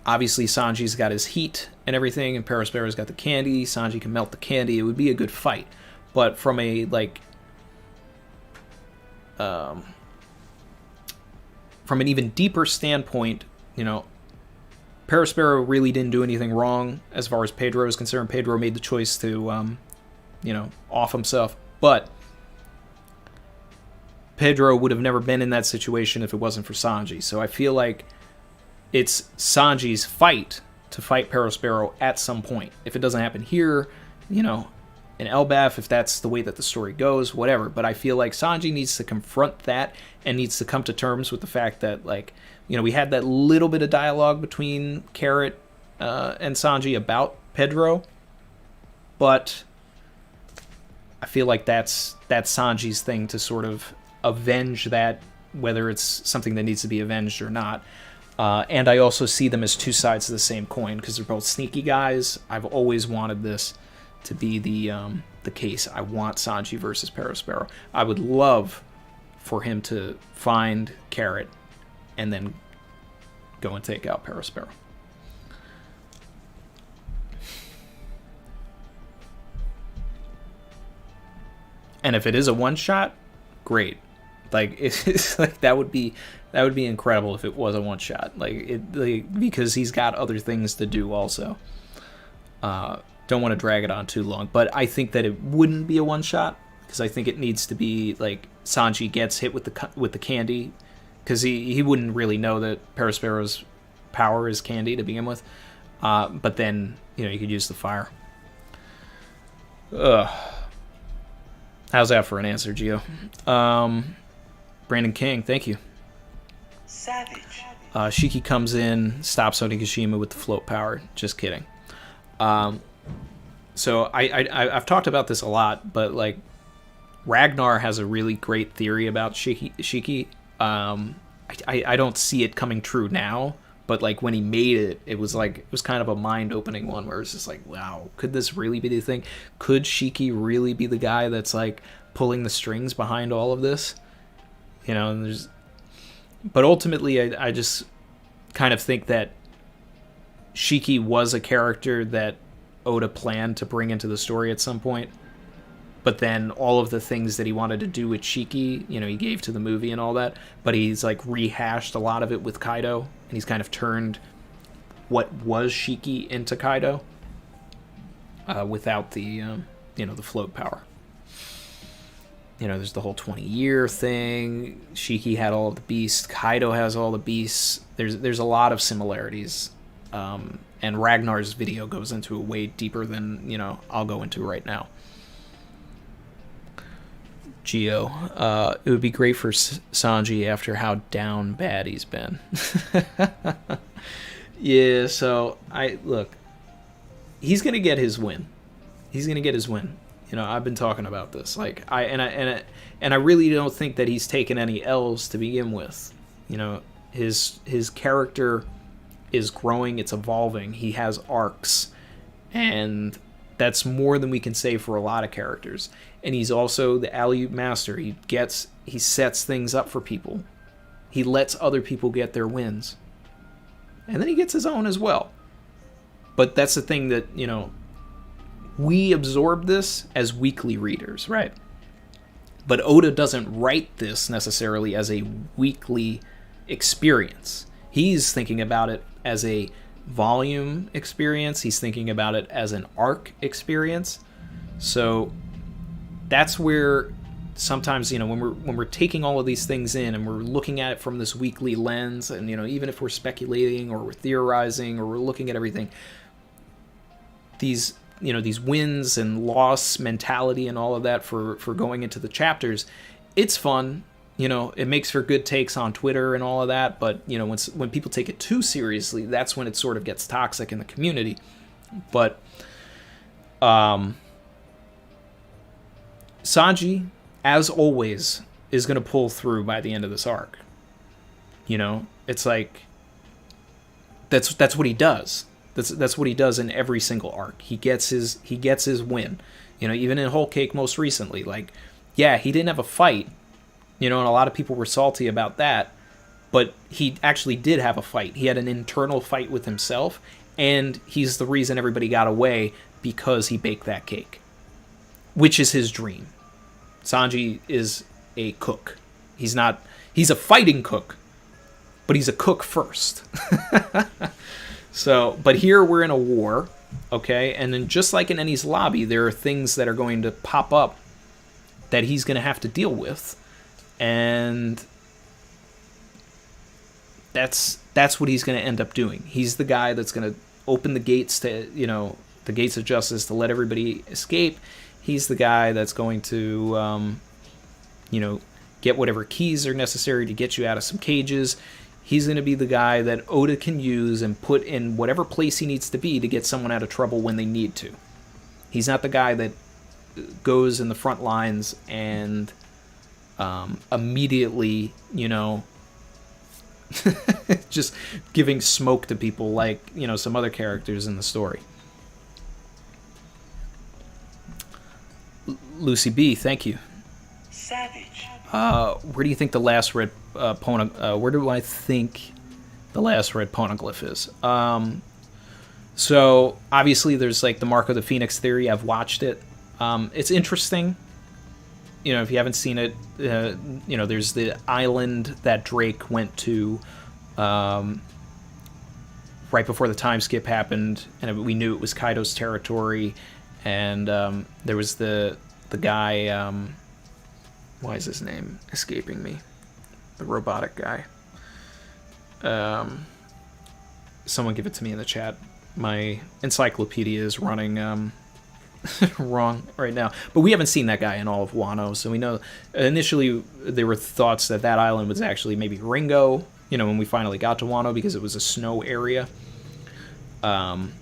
obviously Sanji's got his heat and everything, and Perospero's got the candy. Sanji can melt the candy. It would be a good fight. But from a, like, from an even deeper standpoint, Perospero really didn't do anything wrong as far as Pedro is concerned. Pedro made the choice to, off himself. But Pedro would have never been in that situation if it wasn't for Sanji. So I feel like it's Sanji's fight to fight Perospero at some point. If it doesn't happen here, in Elbaf, if that's the way that the story goes, whatever. But I feel like Sanji needs to confront that and needs to come to terms with the fact that, like, we had that little bit of dialogue between Carrot and Sanji about Pedro, but I feel like that's Sanji's thing to sort of avenge that, whether it's something that needs to be avenged or not. And I also see them as two sides of the same coin because they're both sneaky guys. I've always wanted this to be the case. I want Sanji versus Perospero. I would love for him to find Carrot and then go and take out Perospero. And if it is a one shot, great. Like, it's like that would be incredible if it was a one shot. Because he's got other things to do also. Don't want to drag it on too long, but I think that it wouldn't be a one shot because I think it needs to be like Sanji gets hit with the candy, because he wouldn't really know that Perospero's power is candy to begin with. But then you could use the fire. How's that for an answer, Gio? Brandon King, thank you. Savage. Shiki comes in, stops Onigashima with the float power. Just kidding. So I've talked about this a lot, but like Ragnar has a really great theory about Shiki. I don't see it coming true now, but like when he made it, it was kind of a mind-opening one where it's just like, wow, could this really be the thing? Could Shiki really be the guy that's like pulling the strings behind all of this? But ultimately, I just kind of think that Shiki was a character that Oda planned to bring into the story at some point. But then all of the things that he wanted to do with Shiki, he gave to the movie and all that. But he's like rehashed a lot of it with Kaido, and he's kind of turned what was Shiki into Kaido without the the float power. There's the whole 20-year thing. Shiki had all of the beasts. Kaido has all the beasts. There's a lot of similarities. And Ragnar's video goes into it way deeper than I'll go into right now. Gio, it would be great for Sanji after how down bad he's been. Yeah, so he's gonna get his win. I've been talking about this. Like I really don't think that he's taken any L's to begin with. His character is growing, it's evolving. He has arcs, and that's more than we can say for a lot of characters. And he's also the alley-oop master. He sets things up for people. He lets other people get their wins. And then he gets his own as well. But that's the thing that, we absorb this as weekly readers, right? But Oda doesn't write this necessarily as a weekly experience. He's thinking about it as a volume experience. He's thinking about it as an arc experience. So that's where sometimes, when we're taking all of these things in and we're looking at it from this weekly lens, and even if we're speculating or we're theorizing or we're looking at everything, these wins and loss mentality and all of that for going into the chapters, it's fun. It makes for good takes on Twitter and all of that, but when people take it too seriously, that's when it sort of gets toxic in the community. But Sanji, as always, is going to pull through by the end of this arc. It's like that's what he does. That's what he does in every single arc. He gets his win. Even in Whole Cake most recently, like, yeah, he didn't have a fight. And a lot of people were salty about that, but he actually did have a fight. He had an internal fight with himself, and he's the reason everybody got away, because he baked that cake, which is his dream. Sanji is a cook. He's a fighting cook, but he's a cook first. So, but here we're in a war, okay? And then just like in Eni's lobby, there are things that are going to pop up that he's going to have to deal with. And that's what he's going to end up doing. He's the guy that's going to open the gates to, the gates of justice to let everybody escape. He's the guy that's going to, get whatever keys are necessary to get you out of some cages. He's going to be the guy that Oda can use and put in whatever place he needs to be to get someone out of trouble when they need to. He's not the guy that goes in the front lines and immediately, just giving smoke to people like, some other characters in the story. Lucy B, thank you. Savage. Where do you think the last red where do I think the last red poneglyph is? So obviously there's like the Mark of the Phoenix theory. I've watched it. It's interesting. If you haven't seen it, there's the island that Drake went to right before the time skip happened, and we knew it was Kaido's territory. And there was the guy, why is his name escaping me? The robotic guy. Someone give it to me in the chat. My encyclopedia is running wrong right now. But we haven't seen that guy in all of Wano, so we know initially there were thoughts that island was actually maybe Ringo, when we finally got to Wano, because it was a snow area. And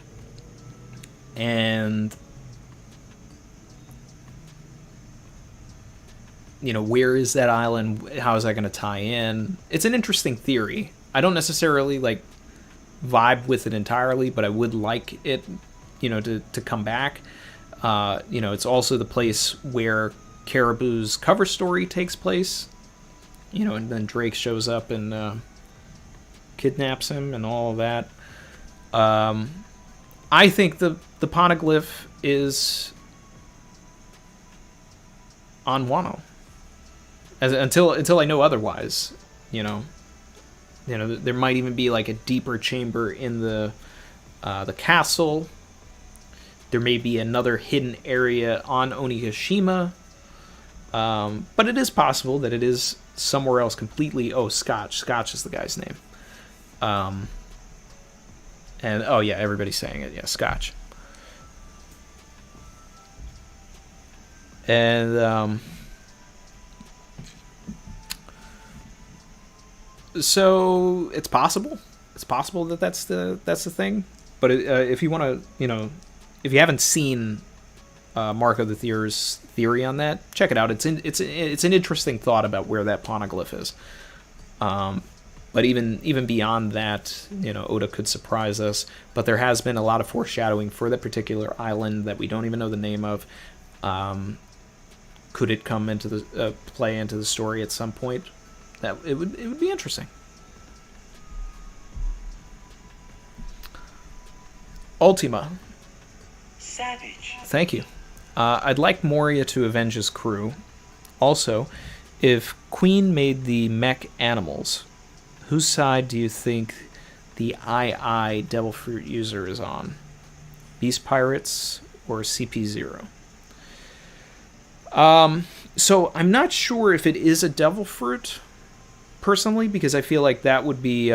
where is that island? How is that going to tie in? It's an interesting theory. I don't necessarily vibe with it entirely, but I would like it, to come back. It's also the place where Caribou's cover story takes place. And then Drake shows up and kidnaps him and all of that. I think the poneglyph is on Wano. Until I know otherwise, there might even be like a deeper chamber in the castle. There may be another hidden area on Onigashima, but it is possible that it is somewhere else completely. Oh, Scotch is the guy's name. And oh yeah, everybody's saying it. Yeah, Scotch. And so it's possible. It's possible that that's the thing. But if you want to, if you haven't seen Marco the Theor's theory on that. Check it out. It's an interesting thought about where that poneglyph is. But even beyond that, Oda could surprise us. But there has been a lot of foreshadowing for that particular island that we don't even know the name of. Could it come into the play into the story at some point? That it would be interesting. Ultima. Savage. Thank you. I'd like Moria to avenge his crew. Also, if Queen made the mech animals, whose side do you think the II Devil Fruit user is on? Beast Pirates or CP0? So I'm not sure if it is a Devil Fruit, personally, because I feel like that would be...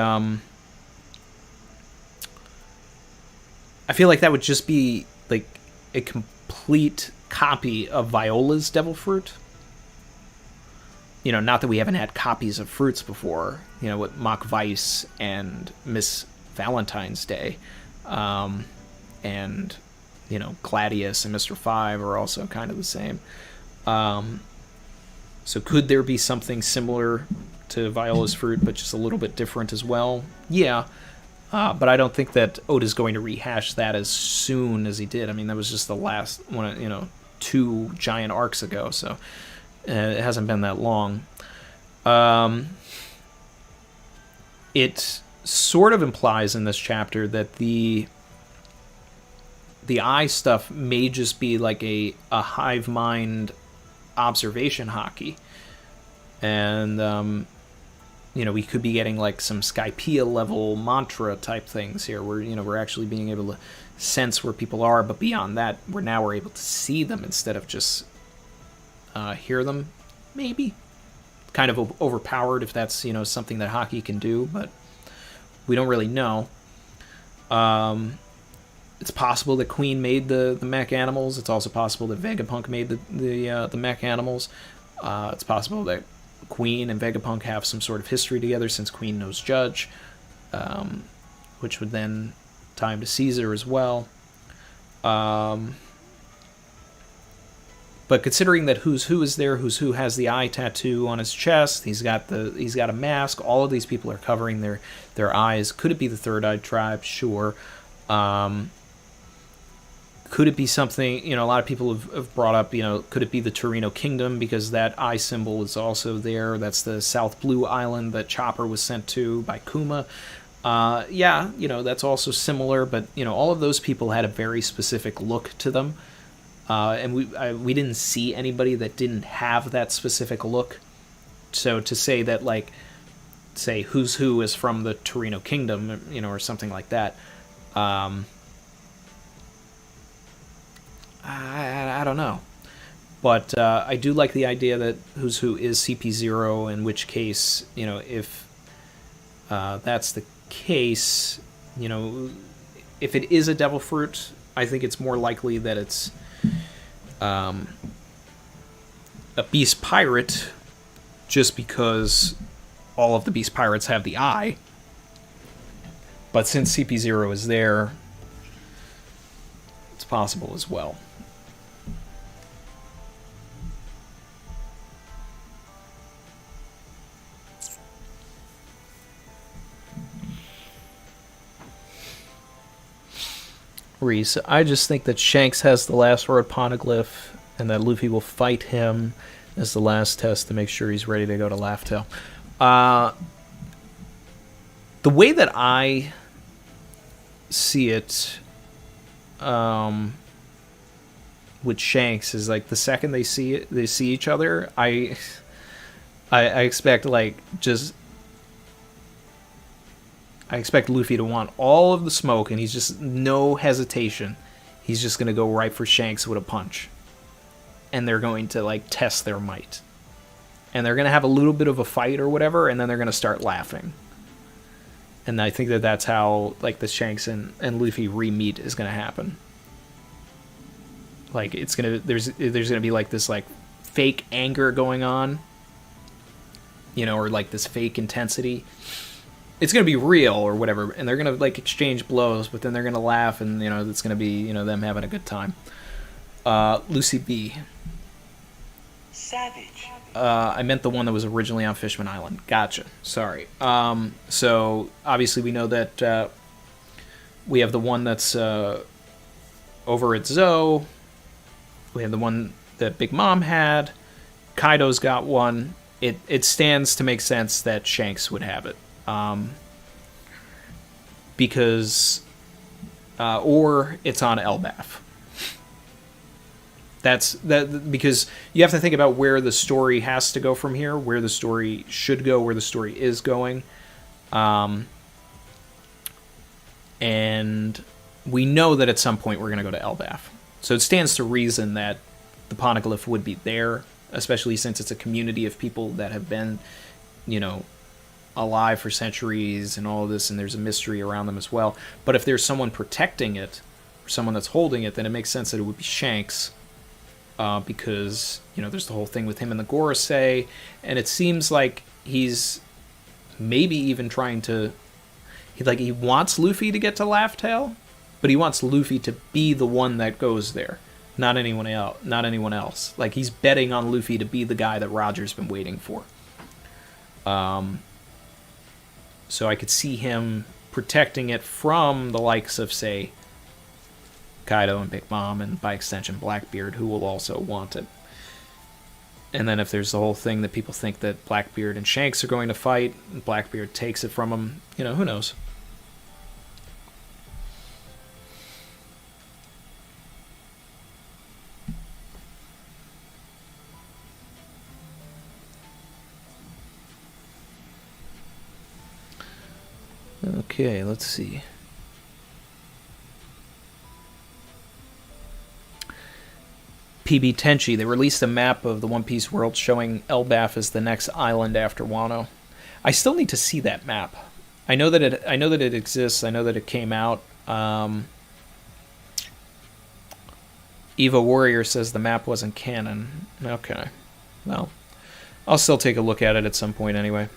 I feel like that would just be like a complete copy of Viola's Devil Fruit. Not that we haven't had copies of fruits before, with Mach Weiss and Miss Valentine's Day. And, Gladius and Mr. Five are also kind of the same. So could there be something similar to Viola's fruit, but just a little bit different as well? Yeah. But I don't think that Oda's going to rehash that as soon as he did. I mean, that was just the last one, 2 giant arcs ago, so it hasn't been that long. It sort of implies in this chapter that the eye stuff may just be like a hive mind observation hockey. And, we could be getting like some Skypiea level mantra type things here where, we're actually being able to sense where people are, but beyond that, we're able to see them instead of just hear them, maybe. Kind of overpowered if that's, something that hockey can do, but we don't really know. It's possible that Queen made the mech animals. It's also possible that Vegapunk made the mech animals. It's possible that Queen and Vegapunk have some sort of history together since Queen knows Judge, which would then tie him to Caesar as well. But considering that Who's Who is there, Who's Who has the eye tattoo on his chest, he's got a mask. All of these people are covering their eyes. Could it be the Third Eye Tribe? Sure. Could it be something, a lot of people have brought up, could it be the Torino Kingdom, because that eye symbol is also there. That's the South Blue Island that Chopper was sent to by Kuma. Yeah, that's also similar, but, all of those people had a very specific look to them. And we didn't see anybody that didn't have that specific look. So to say that, like, say Who's Who is from the Torino Kingdom, or something like that, I don't know. But I do like the idea that Who's Who is CP0, in which case, if that's the case, if it is a Devil Fruit, I think it's more likely that it's a Beast Pirate, just because all of the Beast Pirates have the eye. But since CP0 is there, it's possible as well. Reese, I just think that Shanks has the last word poneglyph, and that Luffy will fight him as the last test to make sure he's ready to go to Laugh Tale. The way that I see it with Shanks is like the second they see each other, I expect I expect Luffy to want all of the smoke, and he's just no hesitation. He's just going to go right for Shanks with a punch. And they're going to, test their might. And they're going to have a little bit of a fight or whatever, and then they're going to start laughing. And I think that that's how, the Shanks and Luffy re-meet is going to happen. There's going to be, this, fake anger going on. Or, this fake intensity. It's going to be real or whatever, and they're going to, exchange blows, but then they're going to laugh, and, it's going to be, them having a good time. Lucy B. Savage. I meant the one that was originally on Fishman Island. Gotcha. Sorry. So obviously we know that we have the one that's over at Zoe. We have the one that Big Mom had. Kaido's got one. It stands to make sense that Shanks would have it. Because... or it's on Elbaf. That because you have to think about where the story has to go from here, where the story should go, where the story is going. And we know that at some point we're going to go to Elbaf. So it stands to reason that the Poneglyph would be there, especially since it's a community of people that have been, alive for centuries and all of this, and there's a mystery around them as well. But if there's someone protecting it, or someone that's holding it, then it makes sense that it would be Shanks, because, there's the whole thing with him and the Gorosei, and it seems like he's maybe even trying to... He wants Luffy to get to Laugh Tale, but he wants Luffy to be the one that goes there, not anyone else. Like, he's betting on Luffy to be the guy that Roger's been waiting for. So I could see him protecting it from the likes of, say, Kaido and Big Mom, and by extension Blackbeard, who will also want it. And then if there's the whole thing that people think that Blackbeard and Shanks are going to fight, and Blackbeard takes it from him, who knows? Okay, let's see. PB Tenchi, they released a map of the One Piece world showing Elbaf as the next island after Wano. I still need to see that map. I know that it exists. I know that it came out. Eva Warrior says the map wasn't canon. Okay. Well, I'll still take a look at it at some point anyway.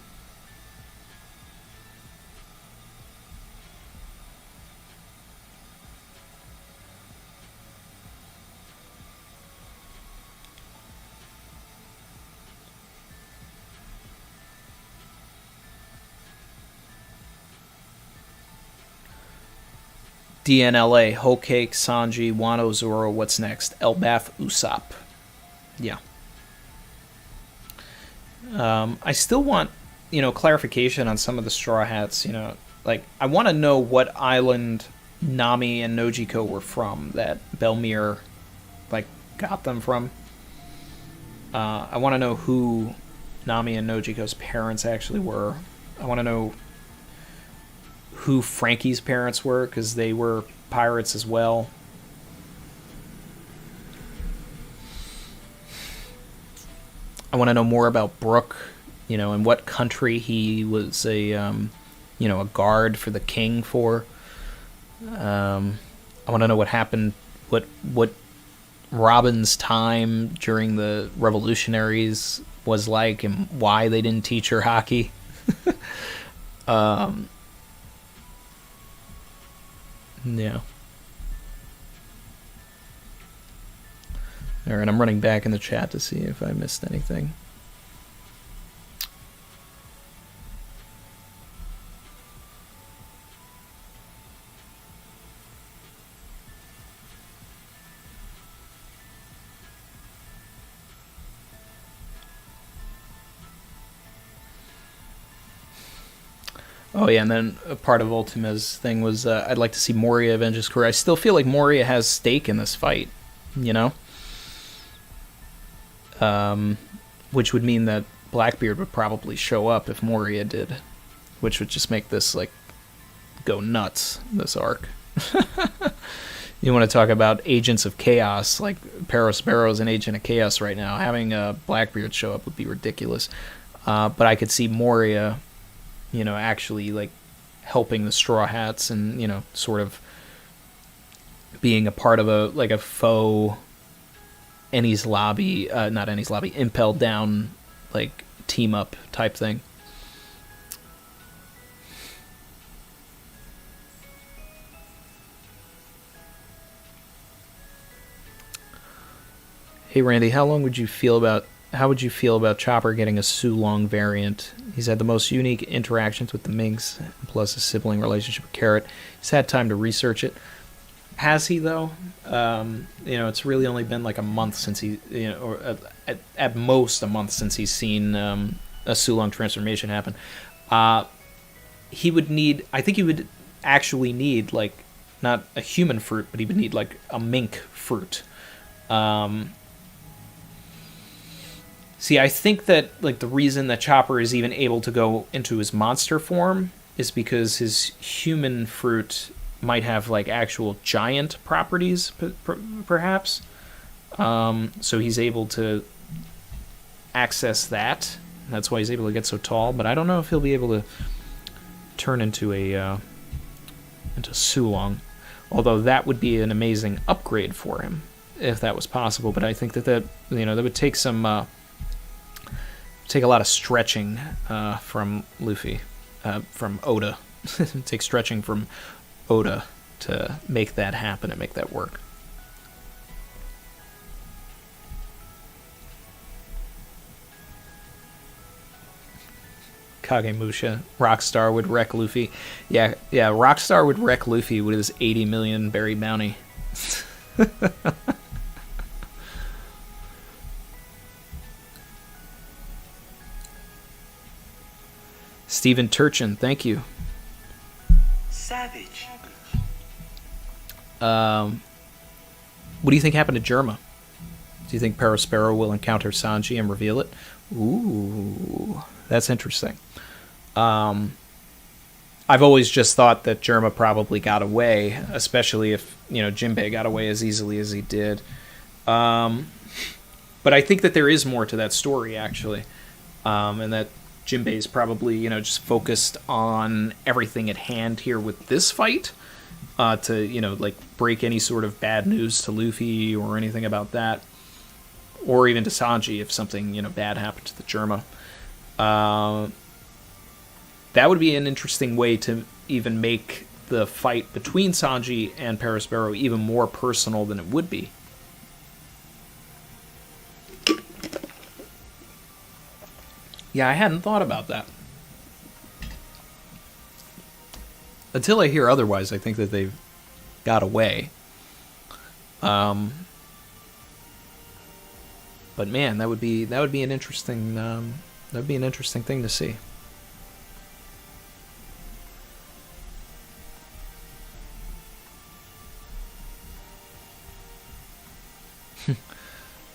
DNLA, Whole Cake, Sanji, Wano, Zoro, what's next? Elbaf, Usopp. Yeah. I still want, clarification on some of the Straw Hats, I want to know what island Nami and Nojiko were from that Belmir, got them from. I want to know who Nami and Nojiko's parents actually were. I want to know who Frankie's parents were, because they were pirates as well. I want to know more about Brook, in what country he was a guard for the king for. I want to know what happened, what Robin's time during the revolutionaries was like, and why they didn't teach her hockey. Yeah. Alright, I'm running back in the chat to see if I missed anything. Oh yeah, and then a part of Ultima's thing was I'd like to see Moria avenge his career. I still feel like Moria has stake in this fight, which would mean that Blackbeard would probably show up if Moria did, which would just make this go nuts, this arc. You want to talk about agents of chaos, like Paros Barrow's an agent of chaos right now. Having Blackbeard show up would be ridiculous, but I could see Moria actually helping the Straw Hats and, sort of being a part of a faux Enies Lobby, not Enies Lobby, Impel Down, team up type thing. Hey Randy, how would you feel about Chopper getting a Sulong variant? He's had the most unique interactions with the Minks, plus a sibling relationship with Carrot. He's had time to research it. Has he though? It's really only been like a month since he, or at most a month since he's seen a Sulong transformation happen. He would need. I think he would actually need like not a human fruit, but he would need like a mink fruit. See, I think that like the reason that Chopper is even able to go into his monster form is because his human fruit might have like actual giant properties, perhaps. So he's able to access that. That's why he's able to get so tall. But I don't know if he'll be able to turn into into Sulong. Although that would be an amazing upgrade for him if that was possible. But I think that would take some. Take a lot of stretching from Luffy, from Oda. Take stretching from Oda to make that happen and make that work. Kagemusha, Rockstar would wreck Luffy. Yeah, Rockstar would wreck Luffy with his 80 million berry bounty. Stephen Turchin, thank you. Savage. What do you think happened to Germa? Do you think Perospero will encounter Sanji and reveal it? Ooh, that's interesting. I've always just thought that Germa probably got away, especially if Jinbei got away as easily as he did. But I think that there is more to that story actually, and that Jinbei's probably, just focused on everything at hand here with this fight, to, break any sort of bad news to Luffy or anything about that. Or even to Sanji if something, bad happened to the Germa. That would be an interesting way to even make the fight between Sanji and Perospero even more personal than it would be. Yeah, I hadn't thought about that. Until I hear otherwise, I think that they've got away. But man, that would be an interesting thing to see.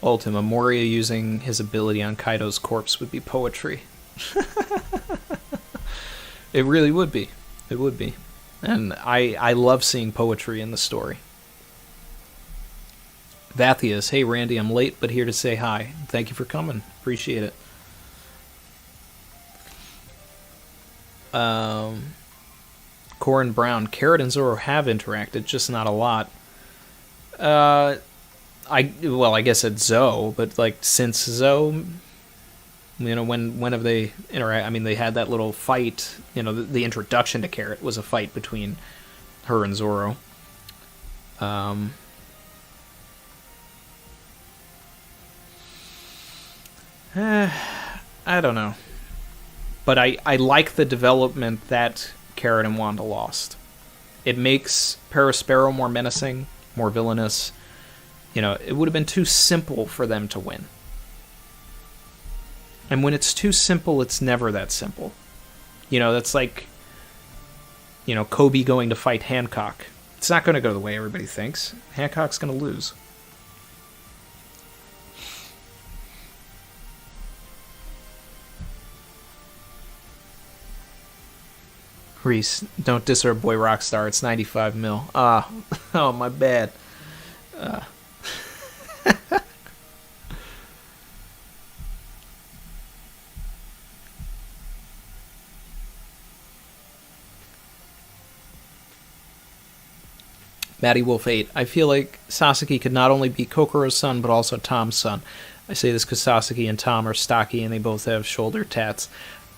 Ultima Moria using his ability on Kaido's corpse would be poetry. It really would be. It would be. And I love seeing poetry in the story. Vathias, hey Randy, I'm late but here to say hi. Thank you for coming. Appreciate it. Corin Brown, Carrot and Zoro have interacted, just not a lot. I guess at Zoe, but like since Zoe, when have they interact? I mean, they had that little fight. The introduction to Carrot was a fight between her and Zoro. I don't know, but I like the development that Carrot and Wanda lost. It makes Perospero more menacing, more villainous. It would have been too simple for them to win. And when it's too simple, it's never that simple. That's like, Kobe going to fight Hancock. It's not going to go the way everybody thinks. Hancock's going to lose. Reese, don't diss our boy Rockstar. It's 95 mil. Oh, my bad. Matty Wolf 8. I feel like Sasaki could not only be Kokoro's son, but also Tom's son. I say this because Sasaki and Tom are stocky and they both have shoulder tats.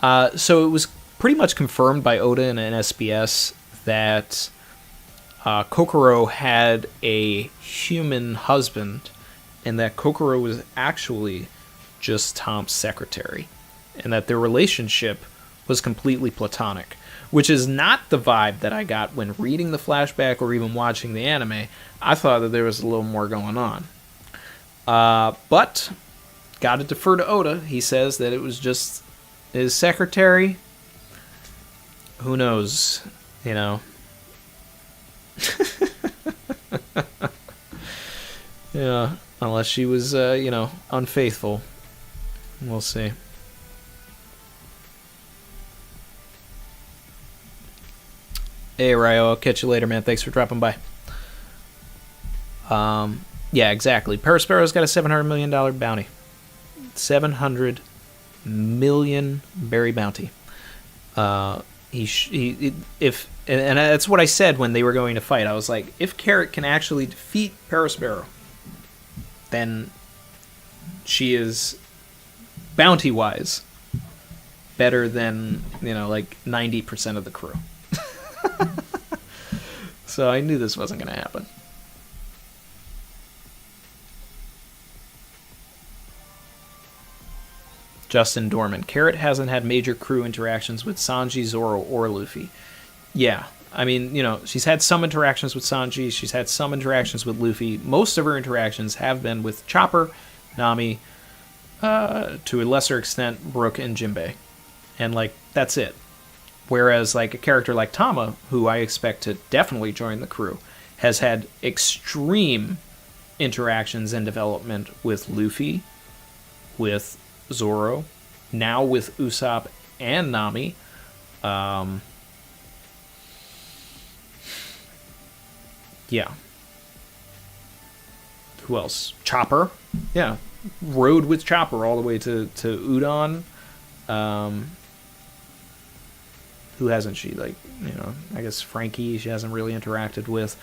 So it was pretty much confirmed by Oda and SBS that Kokoro had a human husband and that Kokoro was actually just Tom's secretary, and that their relationship was completely platonic, which is not the vibe that I got when reading the flashback or even watching the anime. I thought that there was a little more going on. But gotta defer to Oda. He says that it was just his secretary. Who knows, you know. Yeah, unless she was, unfaithful. We'll see. Hey, Ryo, I'll catch you later, man. Thanks for dropping by. Yeah, exactly. Perospero got a $700 million bounty. 700 million berry bounty. And that's what I said when they were going to fight. I was like, if Carrot can actually defeat Perospero, then she is bounty-wise better than, 90% of the crew. So I knew this wasn't going to happen. Justin Dorman. Carrot hasn't had major crew interactions with Sanji, Zoro, or Luffy. Yeah, I mean, she's had some interactions with Sanji. She's had some interactions with Luffy. Most of her interactions have been with Chopper, Nami, to a lesser extent, Brook, and Jinbei. And, that's it. Whereas, a character like Tama, who I expect to definitely join the crew, has had extreme interactions and development with Luffy, with Zoro, now with Usopp and Nami. Yeah. Who else? Chopper. Yeah. Rode with Chopper all the way to Udon. Who hasn't she? I guess Frankie she hasn't really interacted with.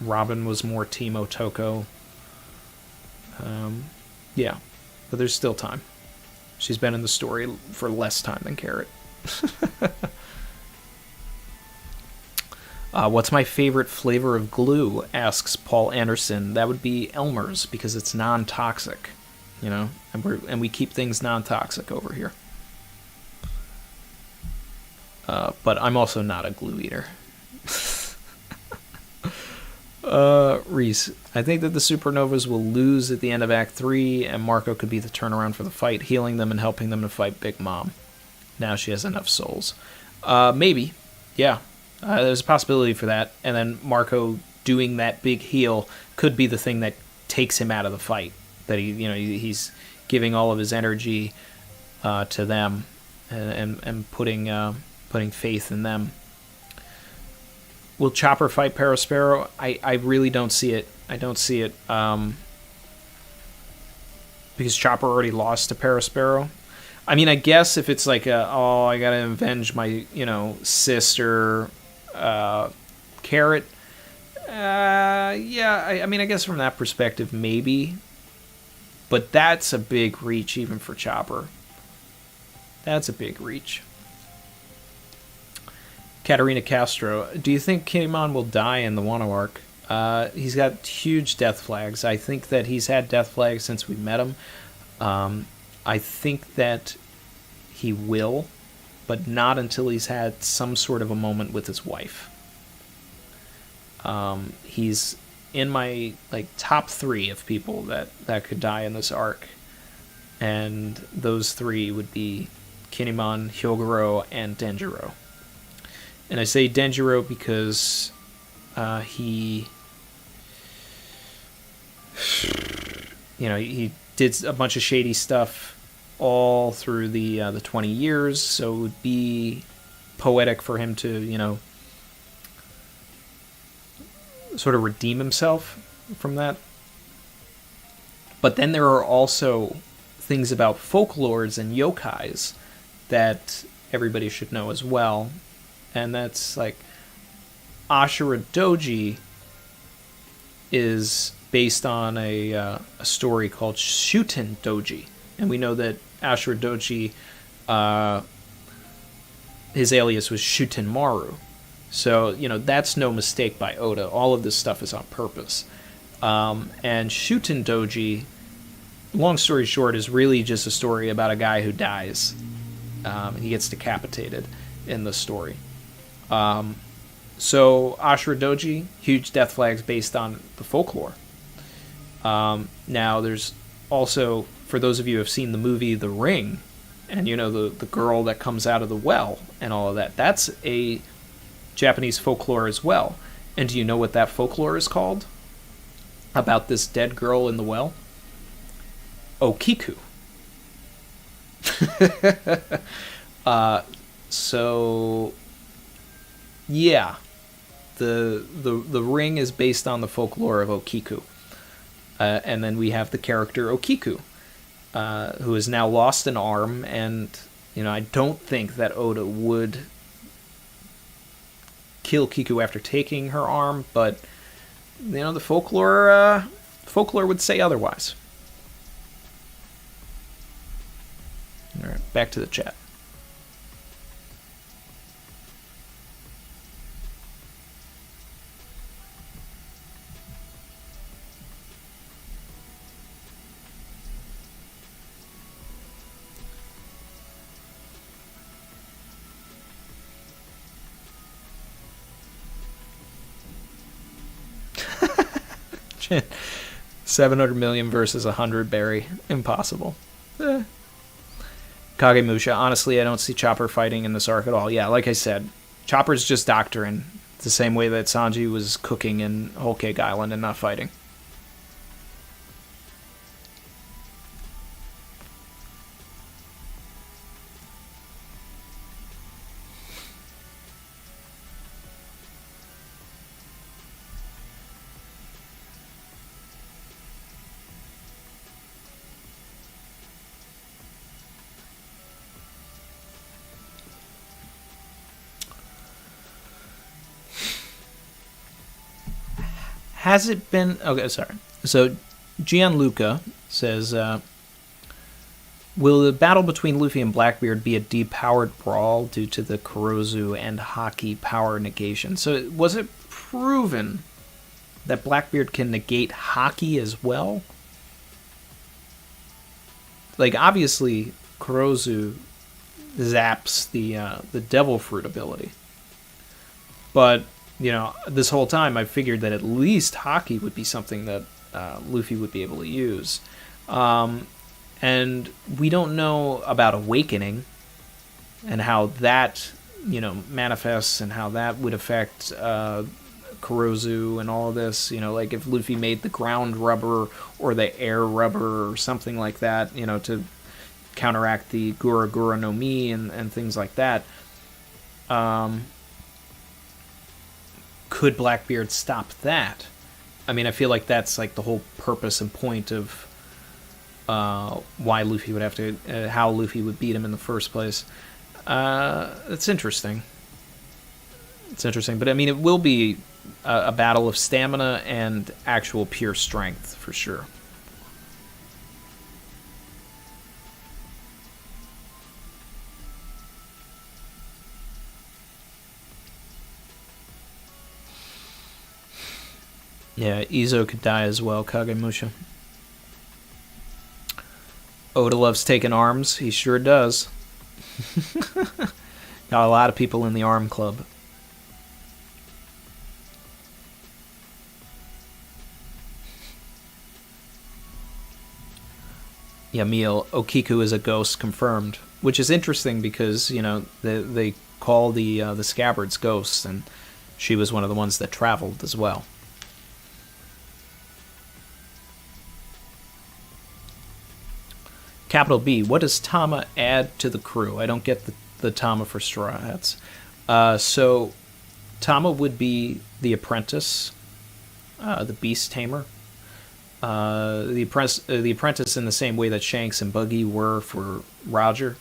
Robin was more Team Otoko. Yeah. But there's still time. She's been in the story for less time than Carrot. What's my favorite flavor of glue? Asks Paul Anderson. That would be Elmer's because it's non-toxic, and we keep things non-toxic over here. But I'm also not a glue eater. Reese, I think that the Supernovas will lose at the end of Act 3, and Marco could be the turnaround for the fight, healing them and helping them to fight Big Mom. Now she has enough souls. Maybe. Yeah. There's a possibility for that. And then Marco doing that big heal could be the thing that takes him out of the fight. That he's giving all of his energy to them and putting faith in them. Will Chopper fight Perospero? I really don't see it. I don't see it because Chopper already lost to Perospero. I mean, I guess if it's I gotta avenge my, sister, Carrot. Yeah, I mean, I guess from that perspective, maybe. But that's a big reach even for Chopper. That's a big reach. Katarina Castro, do you think Kinemon will die in the Wano arc? He's got huge death flags. I think that he's had death flags since we met him. I think that he will, but not until he's had some sort of a moment with his wife. He's in my top 3 of people that could die in this arc, and those 3 would be Kinemon, Hyogoro, and Denjiro. And I say Denjiro because he did a bunch of shady stuff all through the 20 years, so it would be poetic for him to, sort of redeem himself from that. But then there are also things about folklores and yokais that everybody should know as well. And that's Ashura Doji is based on a story called Shuten Doji. And we know that Ashura Doji, his alias was Shuten Maru. So, that's no mistake by Oda. All of this stuff is on purpose. And Shuten Doji, long story short, is really just a story about a guy who dies. He gets decapitated in the story. So Ashura Doji, huge death flags based on the folklore. Now there's also, for those of you who have seen the movie The Ring, and you know the girl that comes out of the well and all of that, that's a Japanese folklore as well. And do you know what that folklore is called? About this dead girl in the well? Okiku. So yeah, the ring is based on the folklore of Okiku, and then we have the character Okiku, who has now lost an arm, and I don't think that Oda would kill Kiku after taking her arm, but the folklore would say otherwise. All right, back to the chat. $700 million versus 100 Barry. Impossible. Kagemusha, honestly, I don't see Chopper fighting in this arc at all. Yeah, like I said, Chopper's just doctoring. It's the same way that Sanji was cooking in Whole Cake Island and not fighting. Has it been... Okay, sorry. So, Gianluca says, will the battle between Luffy and Blackbeard be a depowered brawl due to the Kurozu and Haki power negation? So, was it proven that Blackbeard can negate Haki as well? Like, obviously, Kurozu zaps the Devil Fruit ability. But... this whole time I figured that at least Haki would be something that Luffy would be able to use. And we don't know about Awakening and how that, manifests and how that would affect Kurozu and all of this. Like if Luffy made the ground rubber or the air rubber or something like that, to counteract the Gura Gura no Mi and things like that. Could Blackbeard stop that? I mean, I feel like that's like the whole purpose and point of why Luffy would have to, how Luffy would beat him in the first place. It's interesting. But I mean, it will be a battle of stamina and actual pure strength for sure. Yeah, Izo could die as well, Kagemusha. Oda loves taking arms. He sure does. Got a lot of people in the arm club. Yamil, Okiku is a ghost confirmed, which is interesting because they call the scabbards ghosts, and she was one of the ones that traveled as well. Capital B, what does Tama add to the crew? I don't get the Tama for Straw Hats. So Tama would be the apprentice, the beast tamer. The apprentice in the same way that Shanks and Buggy were for Roger.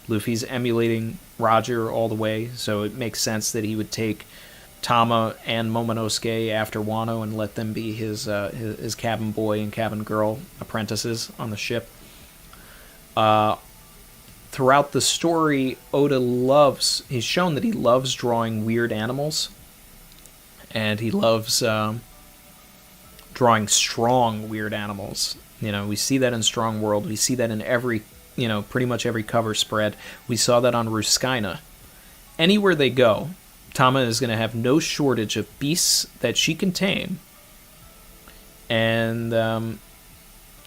Luffy's emulating Roger all the way, so it makes sense that he would take Tama and Momonosuke after Wano and let them be his cabin boy and cabin girl apprentices on the ship. Throughout the story, he's shown that he loves drawing weird animals, and he loves drawing strong weird animals. You know, we see that in Strong World. We see that in every, pretty much every cover spread. We saw that on Ruskina. Anywhere they go, Tama is going to have no shortage of beasts that she can tame. And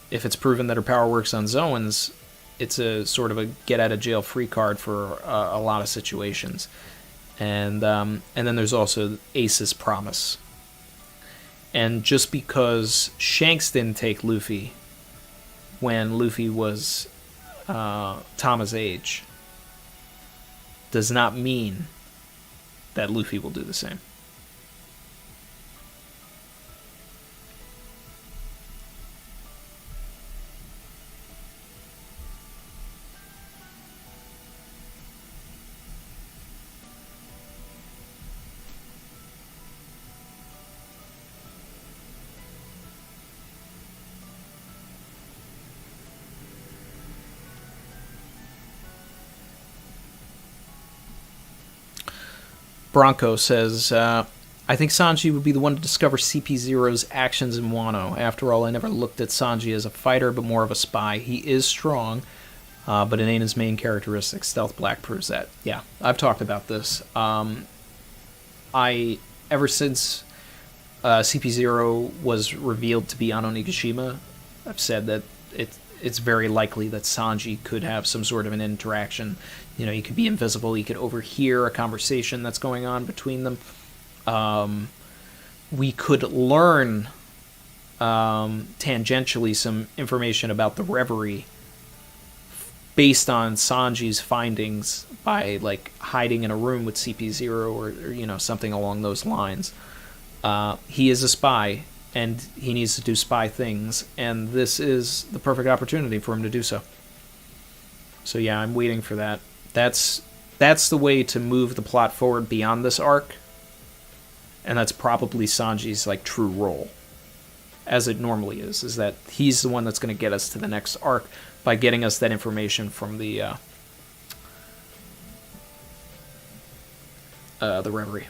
if it's proven that her power works on Zoans, it's a sort of a get-out-of-jail-free card for a lot of situations. And then there's also Ace's Promise. And just because Shanks didn't take Luffy when Luffy was Tama's age does not mean that Luffy will do the same. Bronco says, I think Sanji would be the one to discover CP0's actions in Wano. After all, I never looked at Sanji as a fighter, but more of a spy. He is strong, but it ain't his main characteristic. Stealth Black proves that. Yeah, I've talked about this. Ever since CP0 was revealed to be Ano Nigashima, I've said that it's very likely that Sanji could have some sort of an interaction. You know, he could be invisible. He could overhear a conversation that's going on between them. We could learn tangentially some information about the Reverie based on Sanji's findings by like hiding in a room with CP0 or something along those lines. He is a spy, and he needs to do spy things, and this is the perfect opportunity for him to do so. So yeah, I'm waiting for that. That's the way to move the plot forward beyond this arc, and that's probably Sanji's like true role, as it normally is that he's the one that's going to get us to the next arc by getting us that information from the Reverie.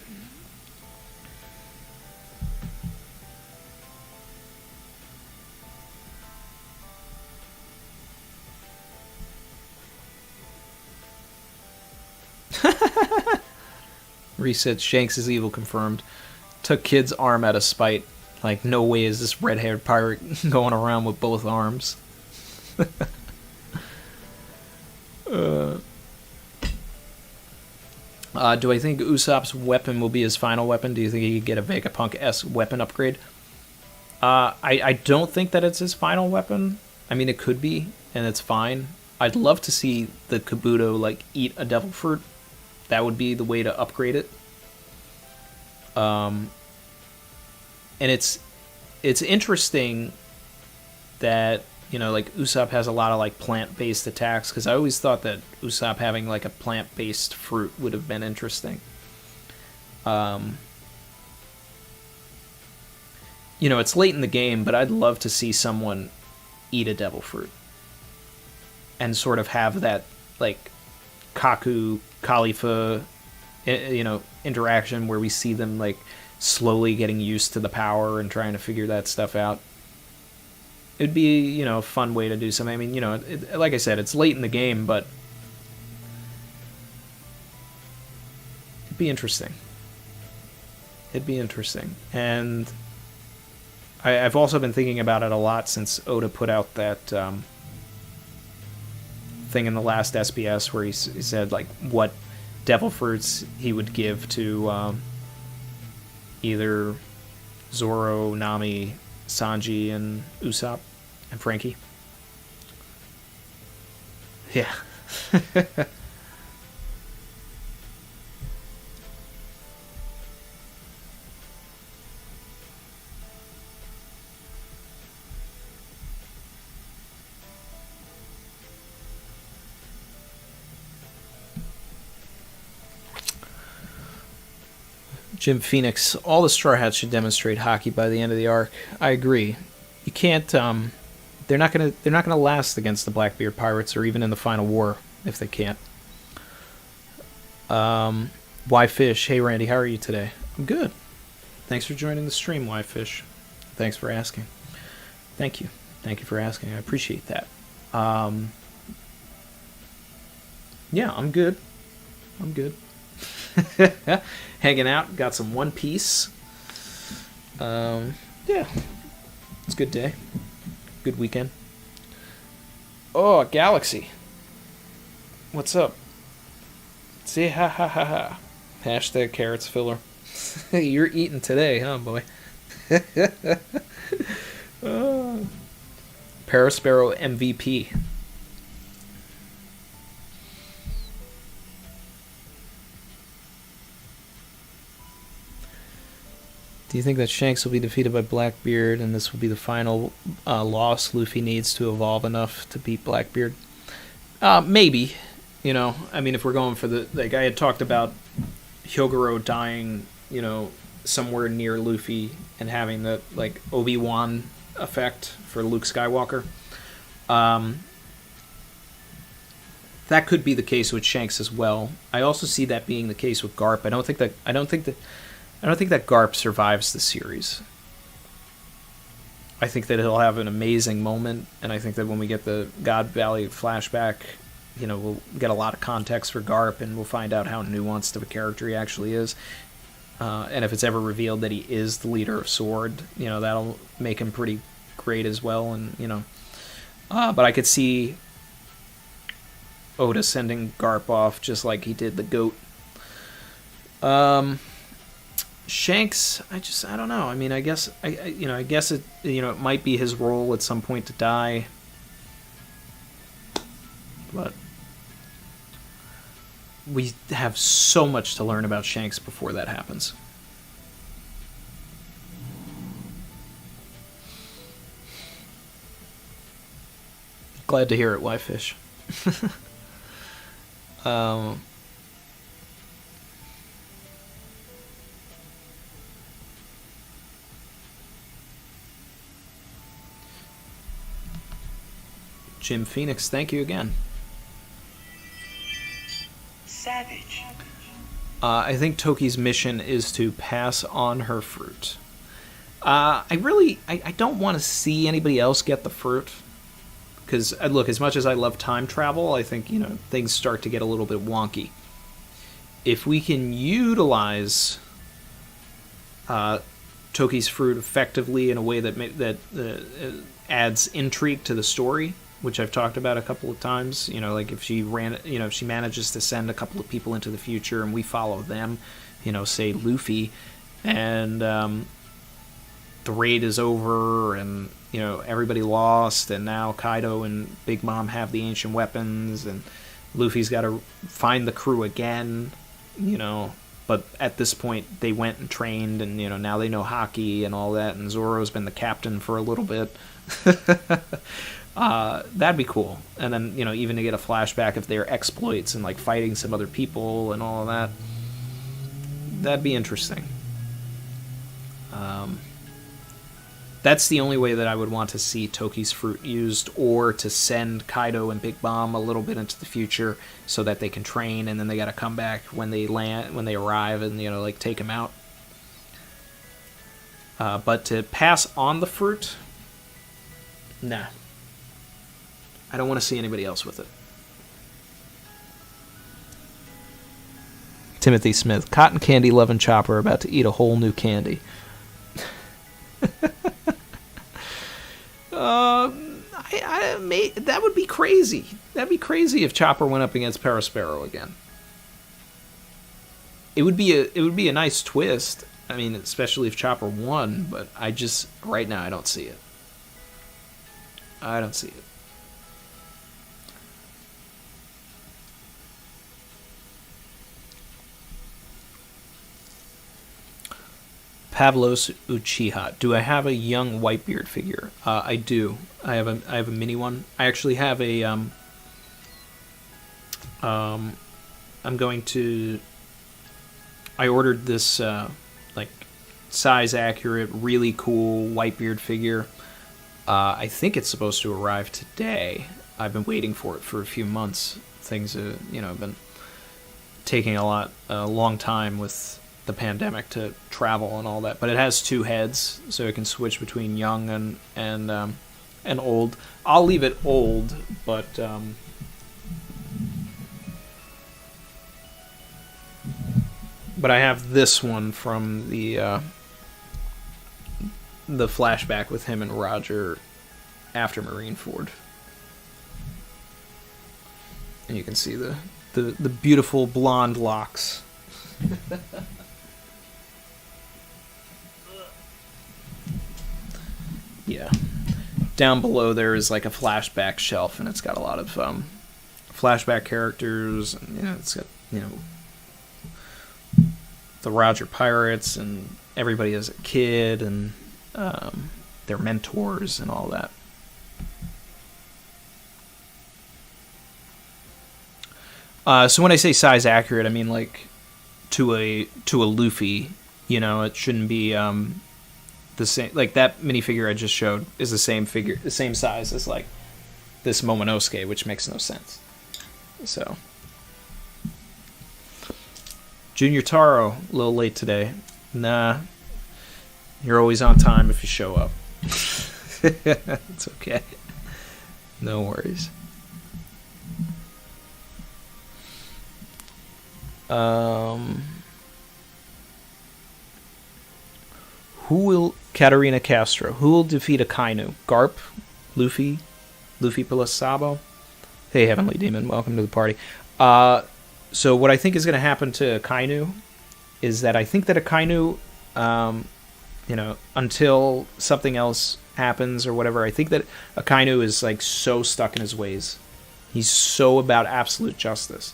Reset Shanks is evil confirmed. Took kid's arm out of spite. Like, no way is this red-haired pirate going around with both arms. Do I think Usopp's weapon will be his final weapon? Do you think he could get a Vegapunk-esque weapon upgrade? I don't think that it's his final weapon. I mean, it could be, and it's fine. I'd love to see the Kabuto, like, eat a devil fruit. That would be the way to upgrade it. And it's interesting that, like, Usopp has a lot of, like, plant-based attacks, because I always thought that Usopp having, like, a plant-based fruit would have been interesting. It's late in the game, but I'd love to see someone eat a devil fruit. And sort of have that, like, Kaku, Khalifa, interaction where we see them, like, slowly getting used to the power and trying to figure that stuff out. It'd be, a fun way to do something. I mean, like I said, it's late in the game, but it'd be interesting. And I've also been thinking about it a lot since Oda put out that thing in the last SBS where he said, like, what devil fruits he would give to either Zoro, Nami, Sanji, and Usopp, and Frankie. Yeah. Jim Phoenix, all the Straw Hats should demonstrate hockey by the end of the arc. I agree. You can't. They're not gonna last against the Blackbeard Pirates or even in the final war if they can't. Why Fish? Hey Randy, how are you today? I'm good. Thanks for joining the stream, Why Fish. Thanks for asking. Thank you. Thank you for asking. I appreciate that. Yeah, I'm good. I'm good. Hanging out. Got some One Piece. Yeah. It's a good day. Good weekend. Oh, Galaxy. What's up? Say ha ha ha ha. Hashtag carrots filler. You're eating today, huh, boy? Parasparrow MVP. Do you think that Shanks will be defeated by Blackbeard and this will be the final loss Luffy needs to evolve enough to beat Blackbeard? Maybe. You know, I mean, if we're going for the... Like, I had talked about Hyogoro dying, you know, somewhere near Luffy and having the, like, Obi-Wan effect for Luke Skywalker. That could be the case with Shanks as well. I also see that being the case with Garp. I don't think that Garp survives the series. I think that he'll have an amazing moment, and I think that when we get the God Valley flashback, you know, we'll get a lot of context for Garp, and we'll find out how nuanced of a character he actually is. And if it's ever revealed that he is the leader of Sword, you know, that'll make him pretty great as well. And you know, but I could see Oda sending Garp off just like he did the goat. Shanks, I don't know. I mean, I guess it might be his role at some point to die, but we have so much to learn about Shanks before that happens. Glad to hear it, Yfish. Jim Phoenix, thank you again. Savage. I think Toki's mission is to pass on her fruit. I don't want to see anybody else get the fruit. Because, look, as much as I love time travel, I think, you know, things start to get a little bit wonky. If we can utilize Toki's fruit effectively in a way that adds intrigue to the story, which I've talked about a couple of times, you know, like if she manages to send a couple of people into the future and we follow them, you know, say Luffy, and the raid is over and, you know, everybody lost and now Kaido and Big Mom have the ancient weapons and Luffy's got to find the crew again, you know, but at this point they went and trained and, you know, now they know hockey and all that, and Zoro's been the captain for a little bit. That'd be cool. And then, you know, even to get a flashback of their exploits and like fighting some other people and all of that, that'd be interesting. That's the only way that I would want to see Toki's fruit used, or to send Kaido and Big Mom a little bit into the future so that they can train, and then they got to come back when they arrive, and, you know, like take him out. But to pass on the fruit, nah. I don't want to see anybody else with it. Timothy Smith, Cotton Candy Love and Chopper are about to eat a whole new candy. That would be crazy. That'd be crazy if Chopper went up against Parasparrow again. It would be a nice twist. I mean, especially if Chopper won, but right now I don't see it. I don't see it. Pavlos Uchiha. Do I have a young Whitebeard figure? I do. I have a mini one. I actually have a I'm going to. I ordered this like size accurate, really cool Whitebeard figure. I think it's supposed to arrive today. I've been waiting for it for a few months. Things have been taking a long time with the pandemic to travel and all that. But it has two heads, so it can switch between young and old. I'll leave it old, but I have this one from the flashback with him and Roger after Marineford. And you can see the beautiful blonde locks. Yeah. Down below there is like a flashback shelf, and it's got a lot of flashback characters, and it's got, the Roger Pirates and everybody as a kid, and their mentors and all that. So when I say size accurate, I mean like to a Luffy. It shouldn't be the same. Like that minifigure I just showed is the same size as like this Momonosuke, which makes no sense. So Junior Taro, a little late today. Nah, you're always on time if you show up. It's okay. No worries. Who will Katarina Castro? Who will defeat Akainu? Garp, Luffy plus Sabo. Hey, Heavenly Demon, welcome to the party. So what I think is going to happen to Akainu is that I think that Akainu, until something else happens or whatever, I think that Akainu is like so stuck in his ways. He's so about absolute justice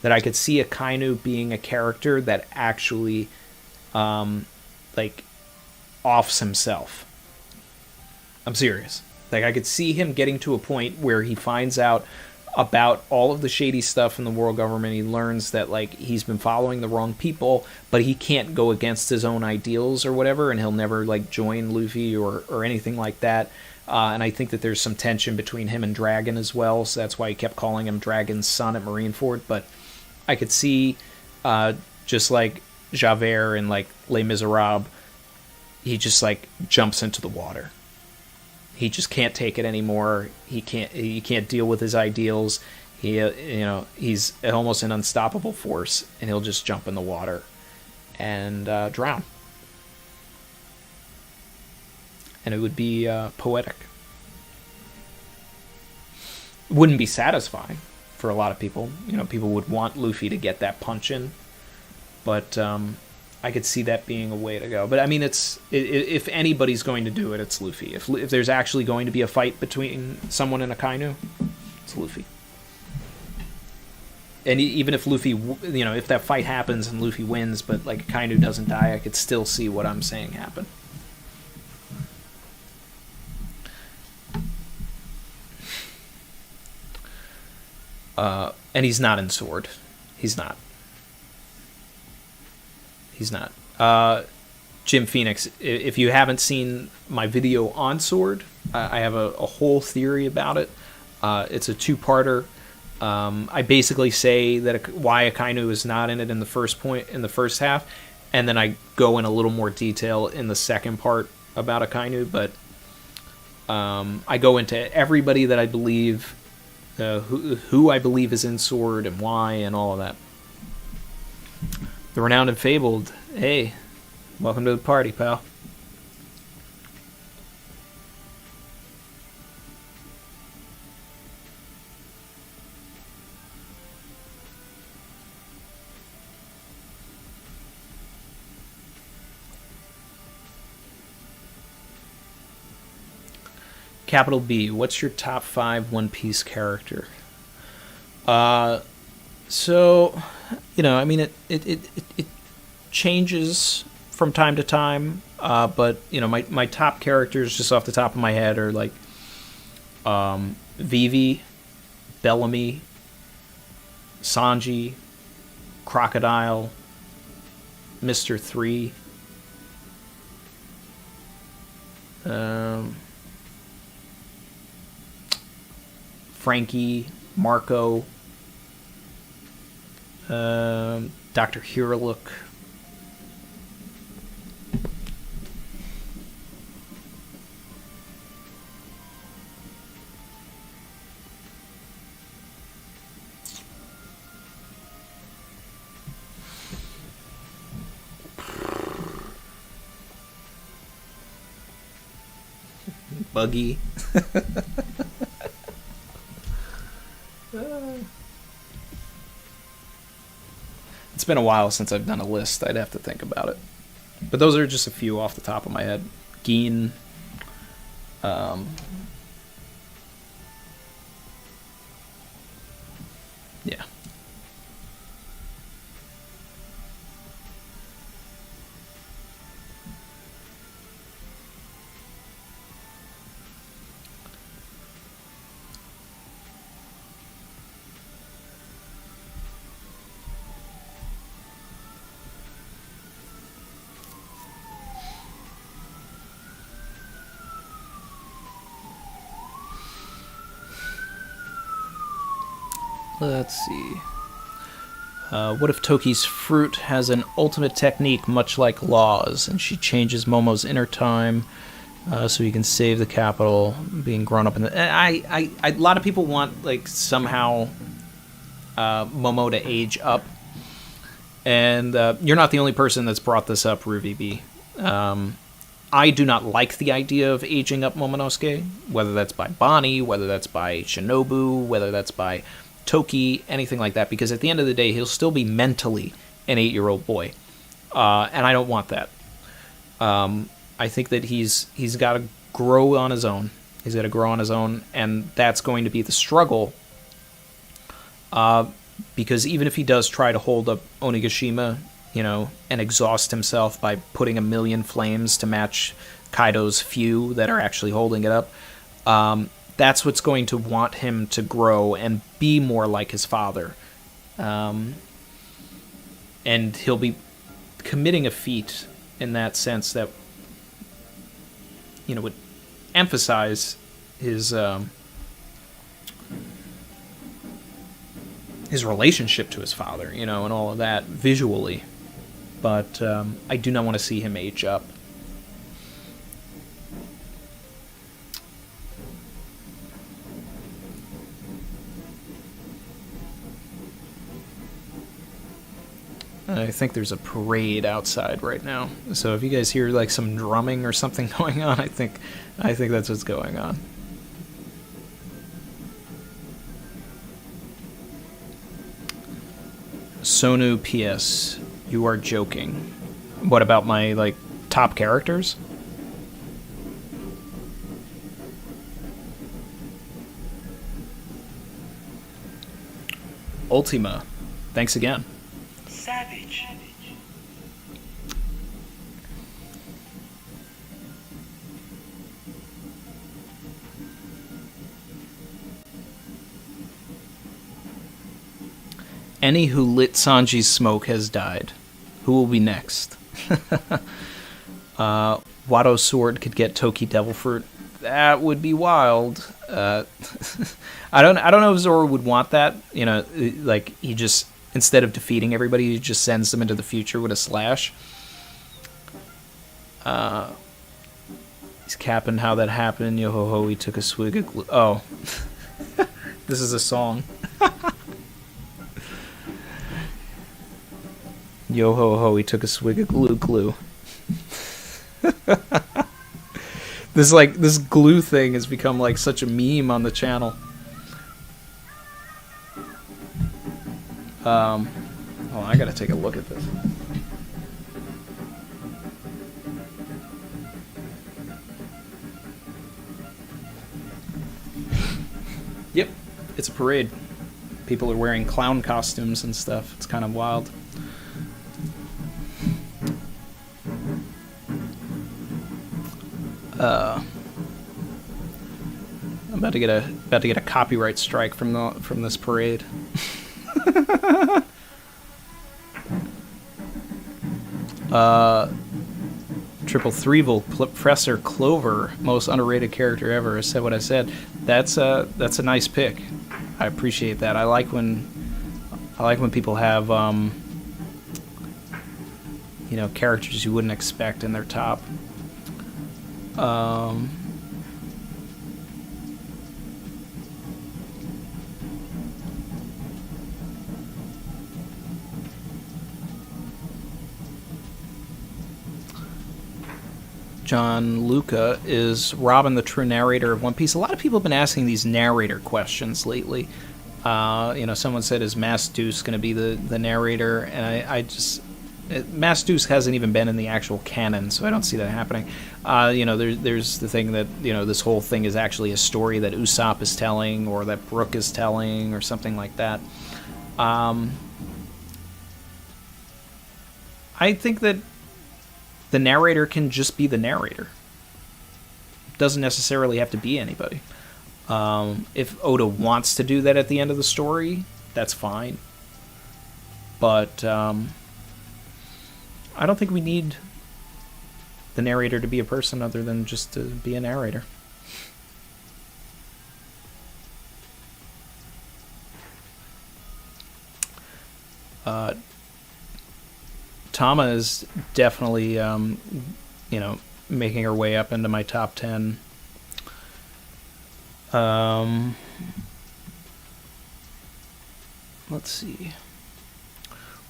that I could see Akainu being a character that actually, offs himself. I'm serious. Like, I could see him getting to a point where he finds out about all of the shady stuff in the world government. He learns that, like, he's been following the wrong people, but he can't go against his own ideals or whatever, and he'll never, like, join Luffy or anything like that. And I think that there's some tension between him and Dragon as well, so that's why he kept calling him Dragon's son at Marineford. But I could see, just like Javert in, like, Les Miserables, he just, like, jumps into the water. He just can't take it anymore. He can't deal with his ideals. He's almost an unstoppable force, and he'll just jump in the water and drown. And it would be poetic. It wouldn't be satisfying for a lot of people. People would want Luffy to get that punch in, but I could see that being a way to go. But I mean, if anybody's going to do it, it's Luffy. If there's actually going to be a fight between someone and Akainu, it's Luffy. And even if Luffy, if that fight happens and Luffy wins, but like Akainu doesn't die, I could still see what I'm saying happen. And he's not in Sword. He's not. Jim Phoenix, if you haven't seen my video on Sword, I have a whole theory about it. It's a two-parter. I basically say that why Akainu is not in it in the first half, and then I go in a little more detail in the second part about Akainu. But I go into everybody that I believe, who I believe is in Sword and why, and all of that. The Renowned and Fabled, hey, welcome to the party, pal. Capital B, what's your top 5 One Piece character? So, I mean, it changes from time to time, but, my top characters just off the top of my head are, like, Vivi, Bellamy, Sanji, Crocodile, Mr. 3, Frankie, Marco, Dr. Hiraluk, buggy. It's been a while since I've done a list. I'd have to think about it. But those are just a few off the top of my head. Geen. Yeah. Let's see. What if Toki's fruit has an ultimate technique much like Law's, and she changes Momo's inner time so he can save the capital being grown up in the... a lot of people want, like, somehow Momo to age up. And you're not the only person that's brought this up, Ruby B. I do not like the idea of aging up Momonosuke, whether that's by Bonnie, whether that's by Shinobu, whether that's by Toki, anything like that, because at the end of the day, he'll still be mentally an 8-year-old boy, and I don't want that. I think that he's got to grow on his own. He's got to grow on his own, and that's going to be the struggle, because even if he does try to hold up Onigashima, and exhaust himself by putting 1,000,000 flames to match Kaido's few that are actually holding it up, that's what's going to want him to grow and be more like his father. And he'll be committing a feat in that sense that, would emphasize his relationship to his father, and all of that visually. But I do not want to see him age up. I think there's a parade outside right now. So if you guys hear like some drumming or something going on, I think that's what's going on. Sonu PS, you are joking. What about my top characters? Ultima, thanks again. Savage. Any who lit Sanji's smoke has died. Who will be next? Watto's sword could get Toki Devil Fruit. That would be wild. I don't know if Zoro would want that. Like he just, instead of defeating everybody, he just sends them into the future with a slash. He's capping how that happened. Yo ho ho, he took a swig of glue. Oh. This is a song. Yo ho ho, he took a swig of glue. This glue thing has become like such a meme on the channel. Oh, I gotta take a look at this. Yep, it's a parade. People are wearing clown costumes and stuff. It's kind of wild. I'm about to get a copyright strike from this parade. Triple Threevil, Professor Clover, most underrated character ever. I said what I said. That's a nice pick. I appreciate that. I like when people have characters you wouldn't expect in their top. John Luca, is Robin the true narrator of One Piece? A lot of people have been asking these narrator questions lately. Someone said, is Mass Deuce going to be the narrator? And Mass Deuce hasn't even been in the actual canon, so I don't see that happening. There's the thing that, this whole thing is actually a story that Usopp is telling, or that Brook is telling, or something like that. I think that the narrator can just be the narrator. Doesn't necessarily have to be anybody. If Oda wants to do that at the end of the story, that's fine. But I don't think we need the narrator to be a person other than just to be a narrator. Tama is definitely, making her way up into my top 10. Let's see.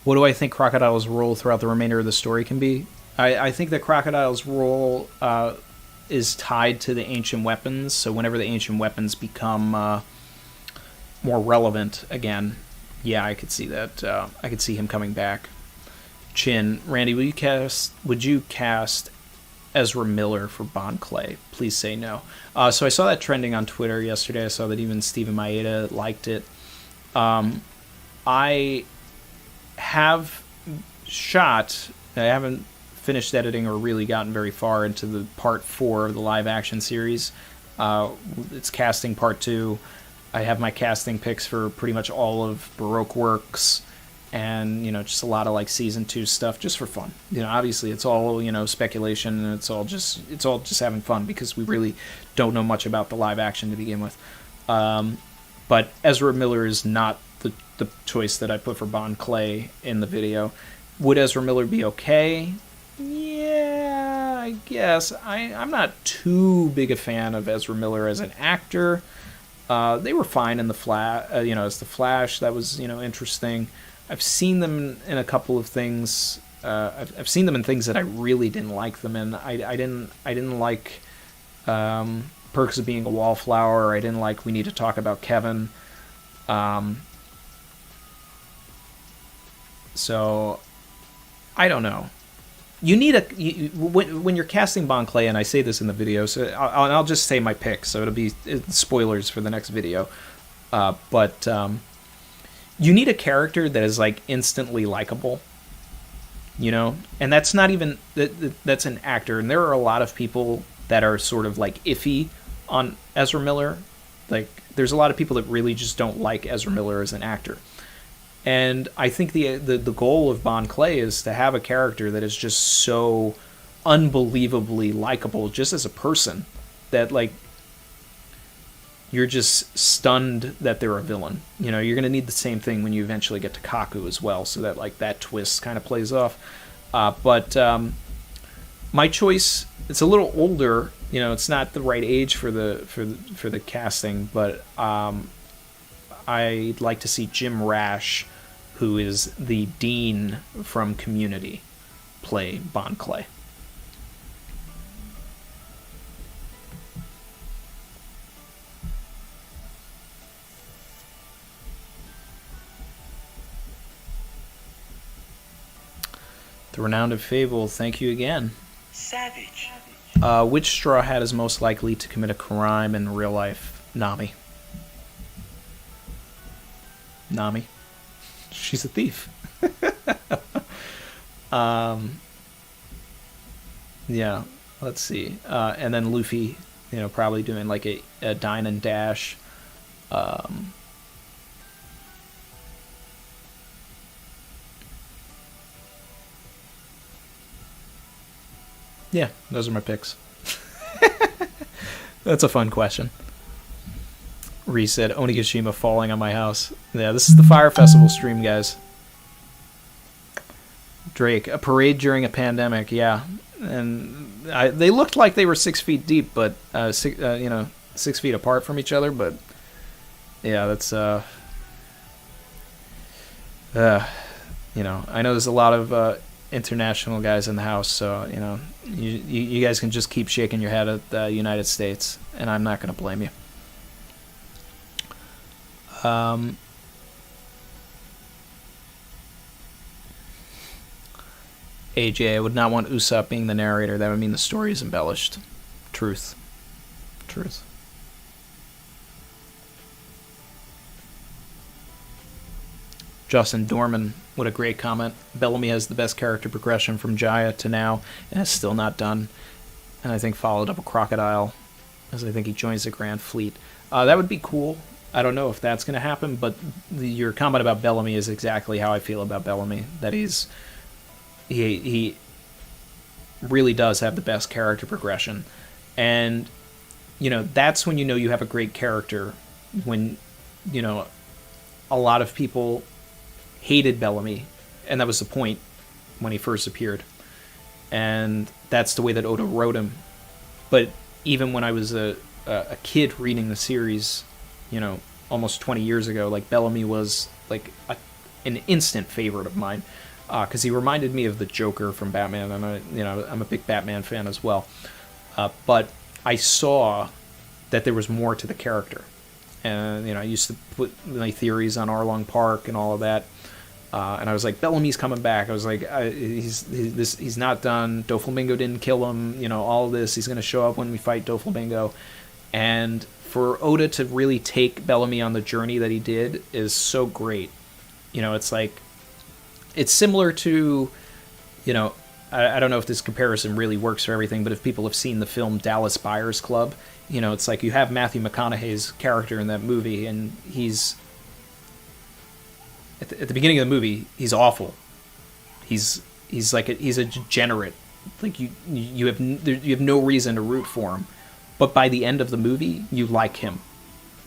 What do I think Crocodile's role throughout the remainder of the story can be? I think that Crocodile's role is tied to the ancient weapons, so whenever the ancient weapons become more relevant again, yeah, I could see that. I could see him coming back. Chin, Randy, would you cast Ezra Miller for Bon Clay? Please say no. So I saw that trending on Twitter yesterday. I saw that even Stephen Maeda liked it. I have shot. I haven't finished editing or really gotten very far into the part 4 of the live action series. It's casting part 2. I have my casting picks for pretty much all of Baroque Works, and just a lot of like season 2 stuff just for fun. Obviously it's all speculation, and it's all just having fun because we really don't know much about the live action to begin with. But Ezra Miller is not the choice that I put for Bon Clay in the video. Would Ezra Miller be okay? Yeah, I guess. I'm not too big a fan of Ezra Miller as an actor. They were fine in the Flash, as the Flash. That was interesting. I've seen them in a couple of things. I've seen them in things that I really didn't like them in. I didn't like Perks of Being a Wallflower. I didn't like We Need to Talk About Kevin. So I don't know. You need when you're casting Bon Clay, and I say this in the video, so I'll just say my pick, so it'll be spoilers for the next video. But you need a character that is like instantly likable, and that's not even that's an actor. And there are a lot of people that are sort of like iffy on Ezra Miller. Like there's a lot of people that really just don't like Ezra Miller as an actor. And I think the goal of Bon Clay is to have a character that is just so unbelievably likable just as a person that like you're just stunned that they're a villain. You're going to need the same thing when you eventually get to Kaku as well, so that like that twist kind of plays off. But my choice, it's a little older. It's not the right age for the casting, but I'd like to see Jim Rash, who is the dean from Community, play Bon Clay. The Renowned of Fable, thank you again. Savage. Which Straw Hat is most likely to commit a crime in real life? Nami. Nami. She's a thief. Yeah, let's see. And then Luffy, probably doing like a dine and dash. Yeah, those are my picks. That's a fun question. Reese said, Onigashima falling on my house. Yeah, this is the Fire Festival stream, guys. Drake, a parade during a pandemic, yeah. And they looked like they were 6 feet deep, but 6 feet apart from each other. But yeah, that's I know there's a lot of international guys in the house, so you guys can just keep shaking your head at the United States, and I'm not going to blame you. AJ, I would not want Usopp being the narrator. That would mean the story is embellished. Truth. Justin Dorman, what a great comment. Bellamy has the best character progression from Jaya to now, and is still not done. And I think followed up a Crocodile, as I think he joins the Grand Fleet. That would be cool. I don't know if that's going to happen, but your comment about Bellamy is exactly how I feel about Bellamy. That he really does have the best character progression. And, that's when you have a great character. When, a lot of people hated Bellamy, and that was the point when he first appeared. And that's the way that Oda wrote him. But even when I was a kid reading the series, almost 20 years ago, like, Bellamy was like an instant favorite of mine, because he reminded me of the Joker from Batman, and I'm a big Batman fan as well. But I saw that there was more to the character, and I used to put my theories on Arlong Park and all of that. And I was like, Bellamy's coming back. I was like, he's not done. Doflamingo didn't kill him. All of this. He's going to show up when we fight Doflamingo. And for Oda to really take Bellamy on the journey that he did is so great. It's like, it's similar to, I don't know if this comparison really works for everything, but if people have seen the film Dallas Buyers Club, it's like you have Matthew McConaughey's character in that movie, and he's... At the beginning of the movie, he's awful. He's a degenerate. Like you have no reason to root for him, but by the end of the movie, you like him,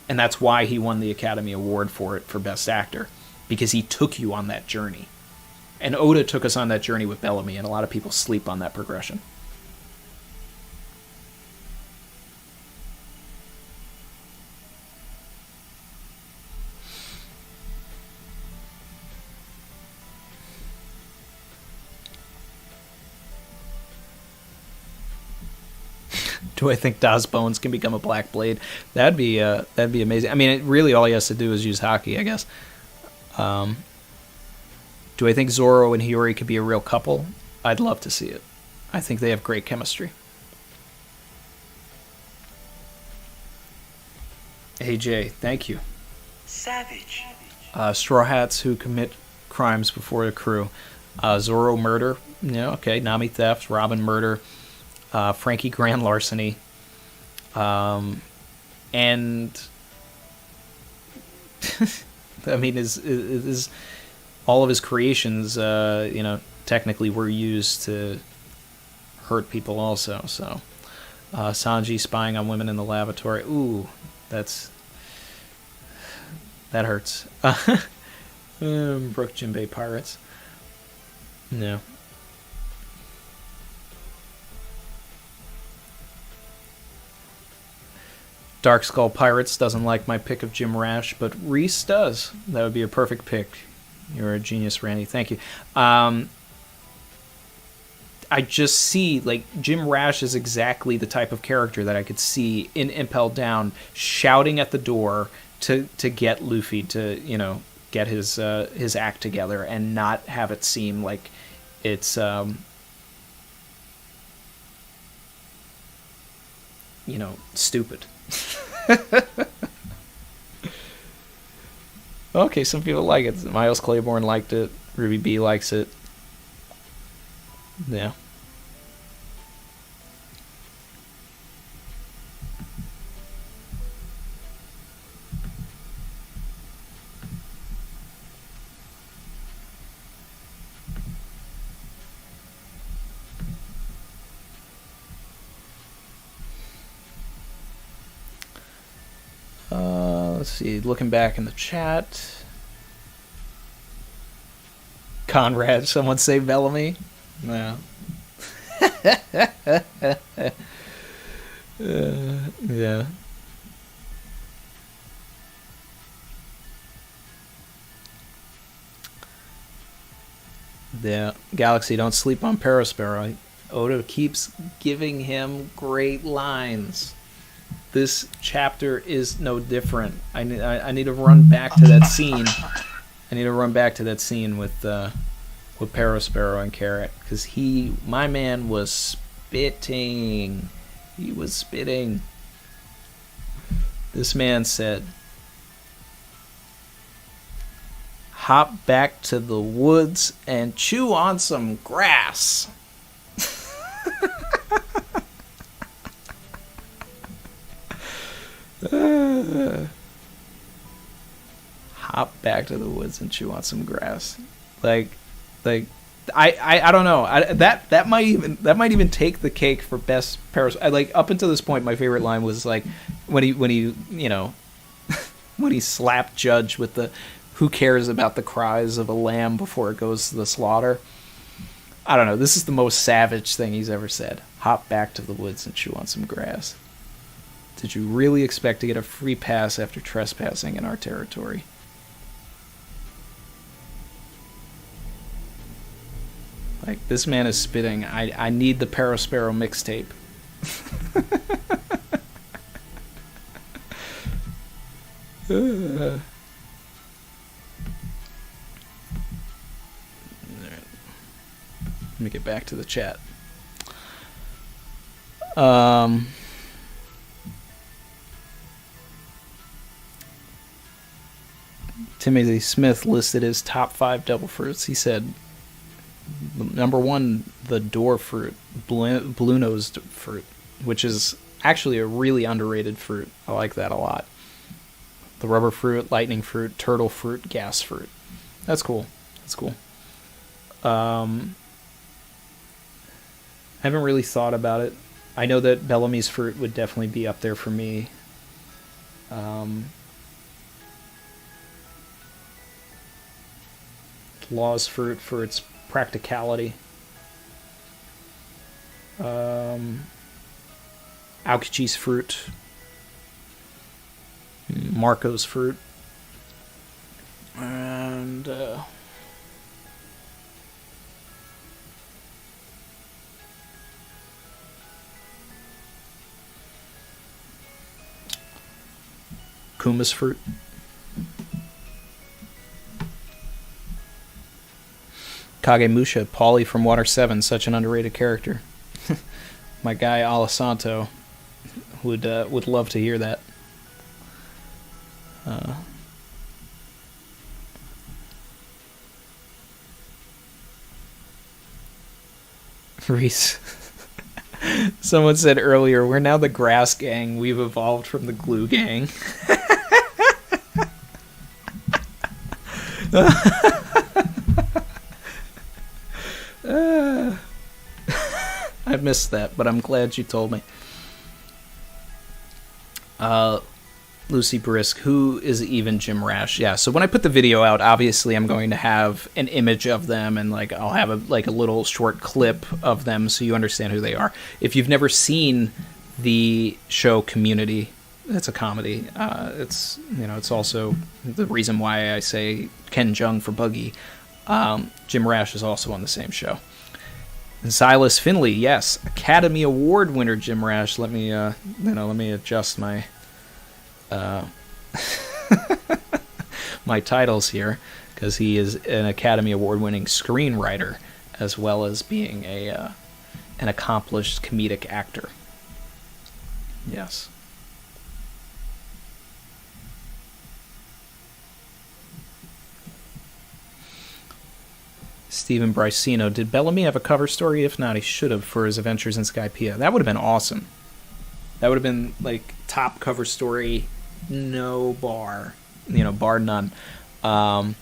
and that's why he won the Academy Award for Best Actor, because he took you on that journey. And Oda took us on that journey with Bellamy, and a lot of people sleep on that progression. Do I think Das Bones can become a Black Blade? That'd be amazing. I mean, really all he has to do is use hockey, I guess. Do I think Zoro and Hiyori could be a real couple? I'd love to see it. I think they have great chemistry. AJ, thank you. Savage. Straw Hats who commit crimes before the crew. Zoro murder. Okay. Nami theft. Robin murder. Frankie grand larceny, and I mean, is all of his creations, technically were used to hurt people also. So, Sanji spying on women in the lavatory. Ooh, that hurts. Brook Jinbei pirates. No. Dark Skull Pirates doesn't like my pick of Jim Rash, but Reese does. That would be a perfect pick. You're a genius, Randy. Thank you. I just see, like, Jim Rash is exactly the type of character that I could see in Impel Down shouting at the door to get Luffy to, get his act together and not have it seem like it's, stupid. Okay, some people like it. Miles Claiborne liked it. Ruby B likes it. Yeah. Let's see, looking back in the chat. Conrad, someone say Bellamy? No. Yeah. Yeah, Galaxy, don't sleep on Perospero. Oda keeps giving him great lines. This chapter is no different. I need to run back to that scene. I need to run back to that scene with Perospero and Carrot, because my man was spitting. He was spitting. This man said, "Hop back to the woods and chew on some grass." Hop back to the woods and chew on some grass. Like I don't know. That might even take the cake for best Paris. Like, up until this point, my favorite line was like when he you know when he slapped Judge with the "Who cares about the cries of a lamb before it goes to the slaughter." I don't know. This is the most savage thing he's ever said. Hop back to the woods and chew on some grass. Did you really expect to get a free pass after trespassing in our territory? Like, this man is spitting. I need the Perospero mixtape. Let me get back to the chat. Timothy Smith listed his top 5 devil fruits. He said, number 1, the door fruit, blue-nosed fruit, which is actually a really underrated fruit. I like that a lot. The rubber fruit, lightning fruit, turtle fruit, gas fruit. That's cool. That's cool. I haven't really thought about it. I know that Bellamy's fruit would definitely be up there for me. Law's fruit for its practicality. Aokichi's fruit. Marco's fruit. And Kuma's fruit. Kagemusha, Paulie from Water 7, such an underrated character. My guy Alisanto would love to hear that. Reese. Someone said earlier, we're now the Grass Gang. We've evolved from the Glue Gang. I missed that, but I'm glad you told me. Lucy Brisk, who is even Jim Rash? Yeah, so when I put the video out, obviously I'm going to have an image of them, and like I'll have a little short clip of them so you understand who they are. If you've never seen the show Community, it's a comedy. It's also the reason why I say Ken Jeong for Buggy. Jim Rash is also on the same show. And Silas Finley, yes, Academy Award winner Jim Rash. Let me adjust my my titles here, because he is an Academy Award winning screenwriter as well as being an accomplished comedic actor. Yes. Stephen Bricino, did Bellamy have a cover story? If not, he should have for his adventures in Skypiea. That would have been awesome. That would have been like top cover story, no bar, bar none. But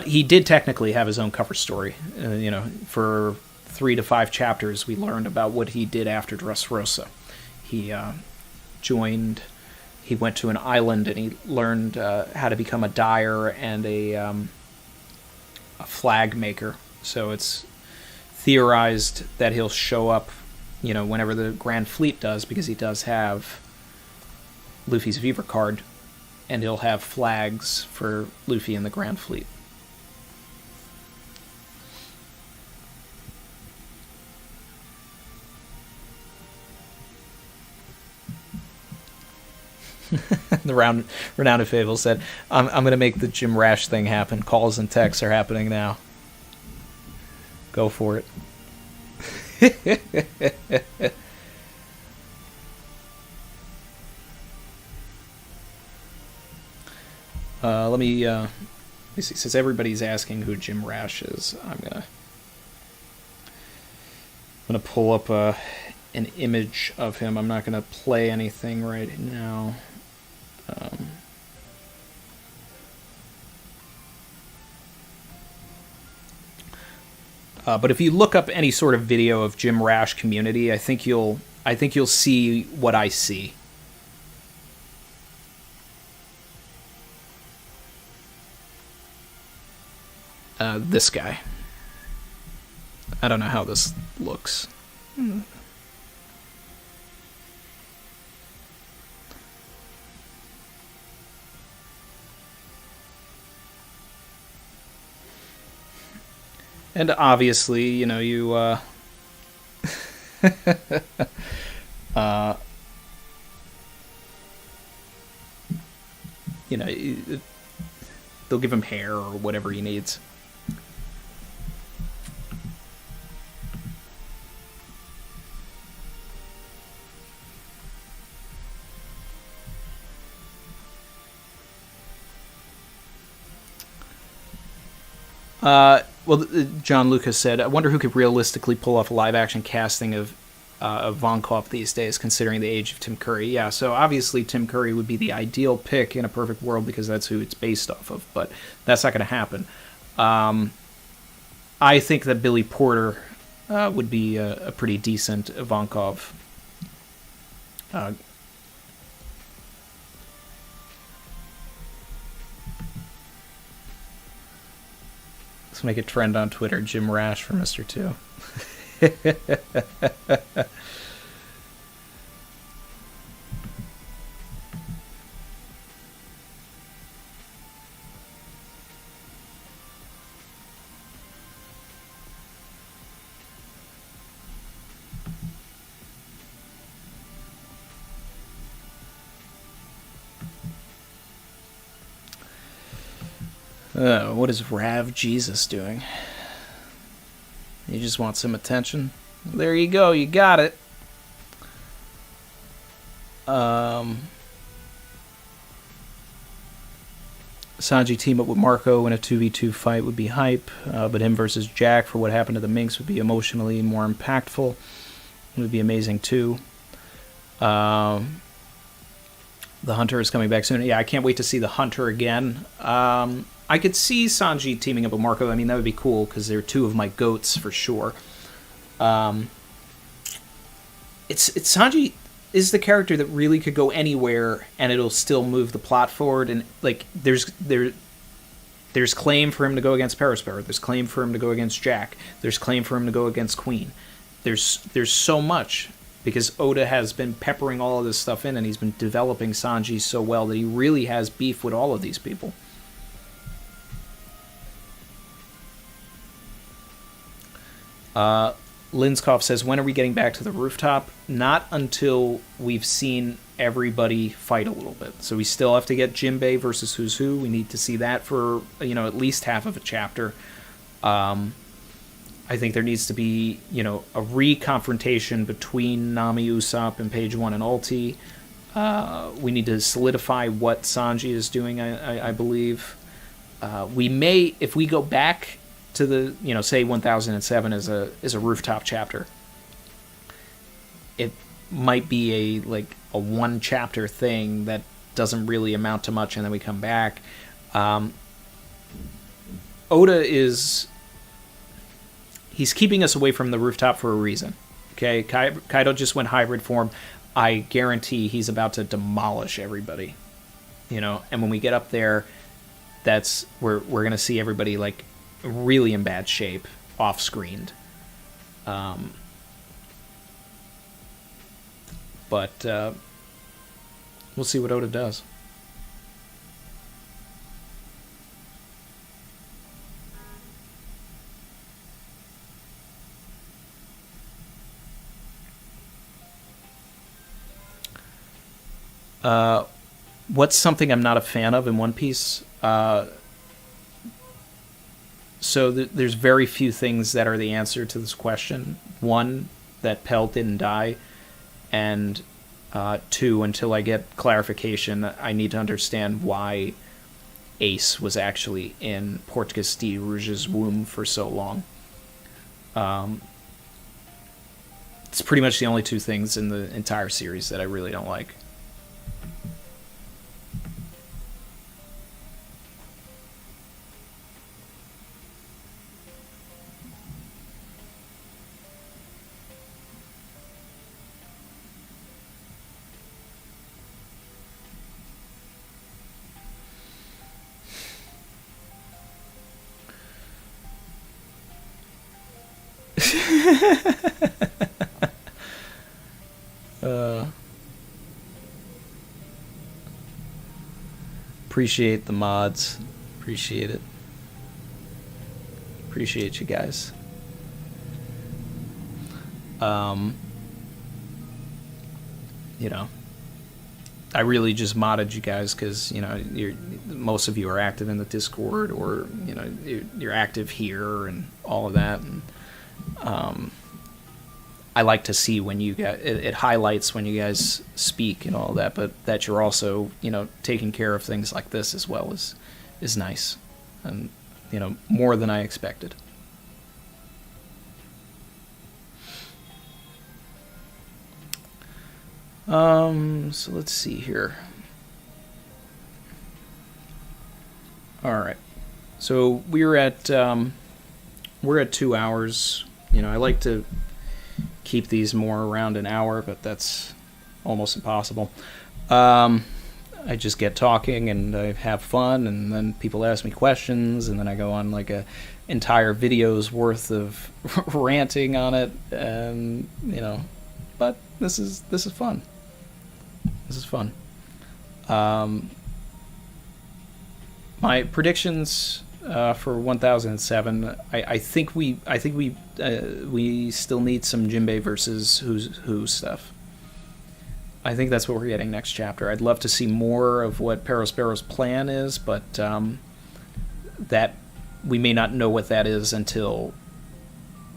he did technically have his own cover story. For 3 to 5 chapters, we learned about what he did after Dressrosa. He he went to an island and he learned how to become a dyer and a flag maker. So it's theorized that he'll show up, whenever the Grand Fleet does, because he does have Luffy's Viver card, and he'll have flags for Luffy and the Grand Fleet. The renowned Fable said, I'm going to make the Jim Rash thing happen. Calls and texts are happening now. Go for it. Let me see. Since everybody's asking who Jim Rash is, I'm gonna pull up an image of him. I'm not gonna play anything right now. But if you look up any sort of video of Jim Rash community, I think you'll see what I see. This guy. I don't know how this looks. And obviously, you know, you you know, they'll give him hair or whatever he needs. Well, John Lucas said, I wonder who could realistically pull off a live-action casting of Vonkov these days, considering the age of Tim Curry. Yeah, so obviously Tim Curry would be the ideal pick in a perfect world because that's who it's based off of, but that's not going to happen. I think that Billy Porter would be a pretty decent Vonkov. Let's make a trend on Twitter, Jim Rash for Mr. 2. What is Rav Jesus doing? You just want some attention? There you go, you got it. Sanji team up with Marco in a 2v2 fight would be hype, but him versus Jack for what happened to the Minx would be emotionally more impactful. It would be amazing too. The Hunter is coming back soon. Yeah, I can't wait to see the Hunter again. I could see Sanji teaming up with Marco. I mean, that would be cool because they're two of my goats for sure. It's Sanji is the character that really could go anywhere and it'll still move the plot forward. And like, there's claim for him to go against Perospero. There's claim for him to go against Jack. There's claim for him to go against Queen. There's so much because Oda has been peppering all of this stuff in, and he's been developing Sanji so well that he really has beef with all of these people. Linskov says, when are we getting back to the rooftop? Not until we've seen everybody fight a little bit. So we still have to get Jinbei versus Who's Who. We need to see that for, at least half of a chapter. I think there needs to be, a re-confrontation between Nami, Usopp, and Page 1 and Ulti. We need to solidify what Sanji is doing, I believe. We may, if we go back to the, say 1007 as a rooftop chapter, it might be a one chapter thing that doesn't really amount to much, and then we come back. Oda he's keeping us away from the rooftop for a reason. Okay, Kaido just went hybrid form. I guarantee he's about to demolish everybody. And when we get up there, that's we're gonna see everybody really in bad shape, off-screened. But we'll see what Oda does. what's something I'm not a fan of in One Piece? There's very few things that are the answer to this question. One, that Pell didn't die, and two, until I get clarification, I need to understand why Ace was actually in Portgas de Rouge's womb for so long. It's pretty much the only two things in the entire series that I really don't like. Appreciate the mods. Appreciate it. Appreciate you guys. You know, I really just modded you guys because, you know, most of you are active in the Discord, or, you know, you're active here and all of that. And I like to see when you guys, it highlights when you guys speak and all that, but that you're also, you know, taking care of things like this as well is nice. And, you know, more than I expected. So let's see here. All right. So we're at 2 hours. You know, I like to keep these more around an hour, but that's almost impossible. I just get talking and I have fun, and then people ask me questions, and then I go on like a entire video's worth of ranting on it, and you know, but this is fun. This is fun. My predictions for 1007. I think we still need some Jinbei versus Who stuff. I think that's what we're getting next chapter. I'd love to see more of what Perospero's plan is, but that we may not know what that is until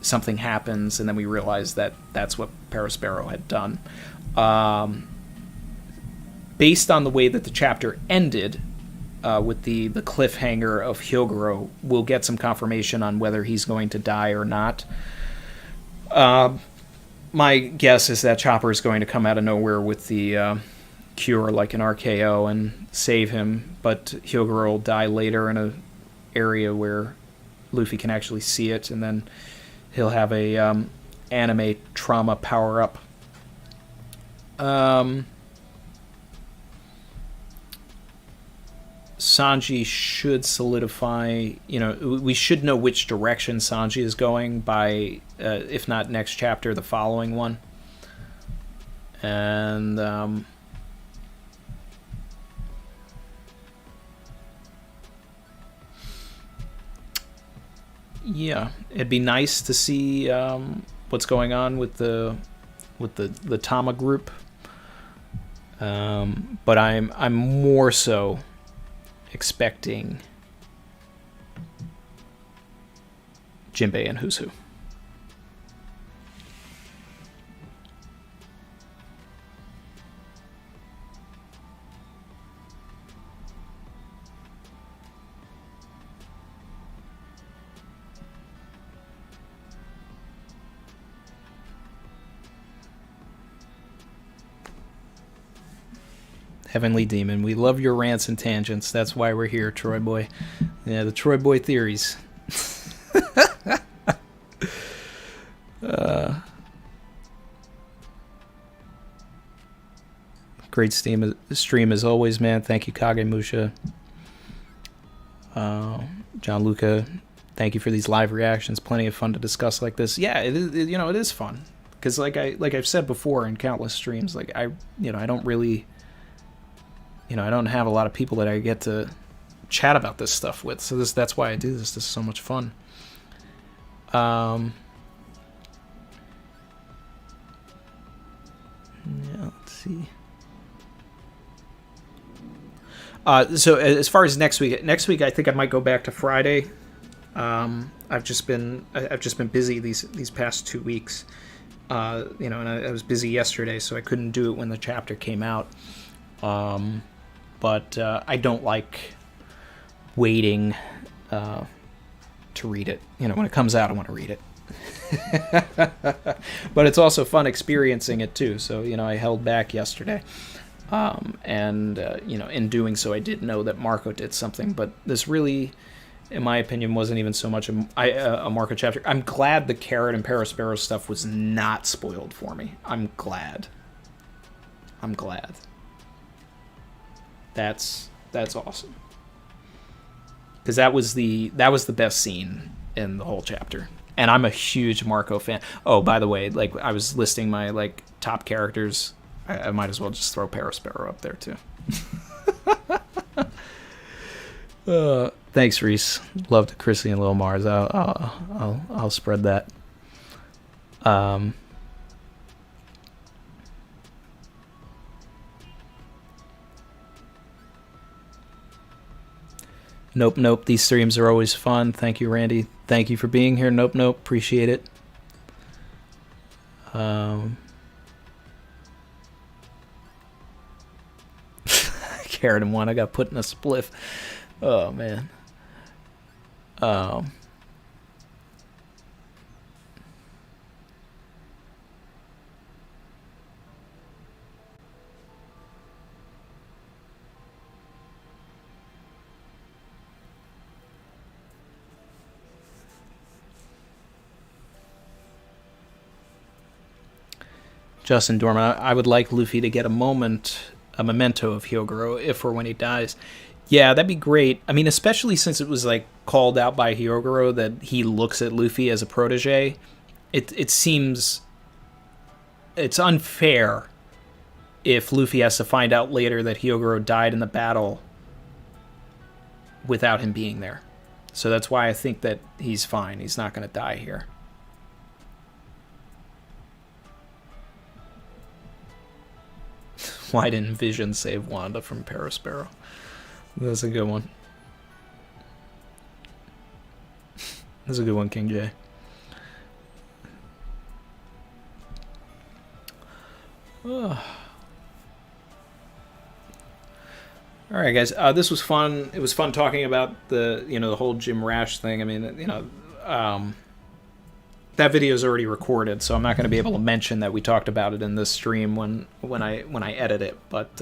something happens, and then we realize that that's what Perospero had done. Based on the way that the chapter ended, with the cliffhanger of Hyogoro, we'll get some confirmation on whether he's going to die or not. My guess is that Chopper is going to come out of nowhere with the cure, like an RKO, and save him, but Hyogoro will die later in an area where Luffy can actually see it, and then he'll have a anime trauma power-up. Sanji should solidify, you know, we should know which direction Sanji is going by, if not next chapter, the following one. And, yeah, it'd be nice to see what's going on with the Tama group. But I'm more so expecting Jinbei and Who's Who. Heavenly Demon, we love your rants and tangents. That's why we're here, Troy Boy. Yeah, the Troy Boy theories. Great stream as always, man. Thank you, Kagemusha. John Luca, thank you for these live reactions. Plenty of fun to discuss like this. Yeah, it is fun. Because like I've said before in countless streams, like I don't really... You know, I don't have a lot of people that I get to chat about this stuff with, so that's why I do this. This is so much fun. Yeah, let's see. So as far as next week I think I might go back to Friday. I've just been busy these past 2 weeks. And I was busy yesterday, so I couldn't do it when the chapter came out. But I don't like waiting to read it. When it comes out, I want to read it. But it's also fun experiencing it too. So I held back yesterday, and in doing so, I did know that Marco did something. But this really, in my opinion, wasn't even so much a Marco chapter. I'm glad the Carrot and Perospero stuff was not spoiled for me. I'm glad. That's awesome. Because that was the best scene in the whole chapter. And I'm a huge Marco fan. Oh, by the way, like I was listing my top characters. I might as well just throw Perospero up there too. Thanks, Reese. Love to Chrissy and Lil Mars. I'll spread that. Nope. These streams are always fun. Thank you, Randy. Thank you for being here. Nope. Appreciate it. Carrot and one. I got put in a spliff. Oh man. Justin Dorman, I would like Luffy to get a memento of Hyogoro if or when he dies. Yeah, that'd be great. I mean, especially since it was called out by Hyogoro that he looks at Luffy as a protege. It seems it's unfair if Luffy has to find out later that Hyogoro died in the battle without him being there. So that's why I think that he's fine. He's not going to die here. Why didn't Vision save Wanda from Perospero? That's a good one. That's a good one, King J. All right, guys. This was fun. It was fun talking about the whole Jim Rash thing. I mean, that video is already recorded, so I'm not going to be able to mention that we talked about it in this stream when I edit it. But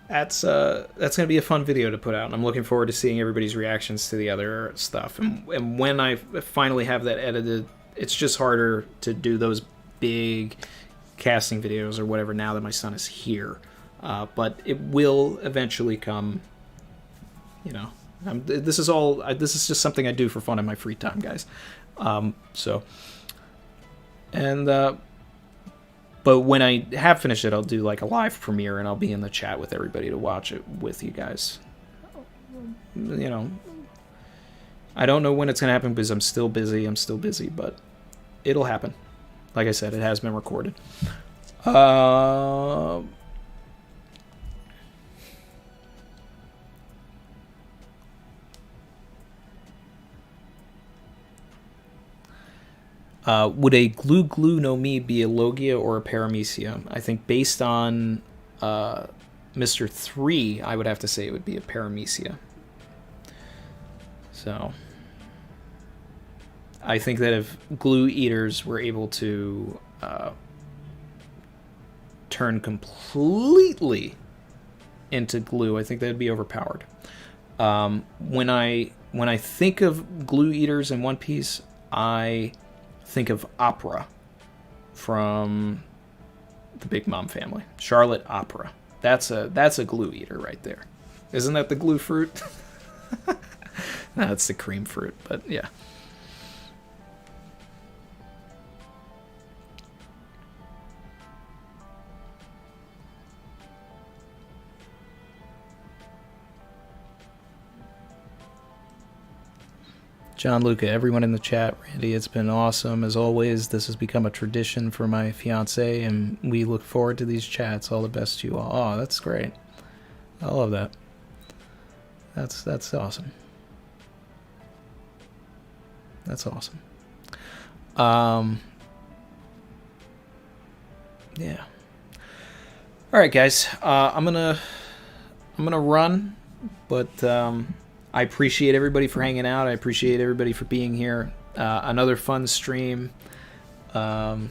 that's going to be a fun video to put out, and I'm looking forward to seeing everybody's reactions to the other stuff. And when I finally have that edited, it's just harder to do those big casting videos or whatever now that my son is here. But it will eventually come. This is just something I do for fun in my free time, guys. But when I have finished it, I'll do a live premiere, and I'll be in the chat with everybody to watch it with you guys. I don't know when it's gonna happen because I'm still busy, but it'll happen. Like I said, it has been recorded. Would a Glue no Mi be a Logia or a Paramecia? I think based on Mr. 3, I would have to say it would be a Paramecia. So I think that if Glue Eaters were able to turn completely into glue, I think that would be overpowered. When I think of Glue Eaters in One Piece, I think of Opera from the Big Mom family. Charlotte Opera. That's a glue eater right there. Isn't that the glue fruit? That's the cream fruit, but yeah. John, Luca, everyone in the chat, Randy, it's been awesome. As always, this has become a tradition for my fiance, and we look forward to these chats. All the best to you all. Oh, that's great. I love that. That's awesome. That's awesome. Yeah. All right, guys. I'm gonna run, but I appreciate everybody for hanging out. I appreciate everybody for being here. Another fun stream. I'll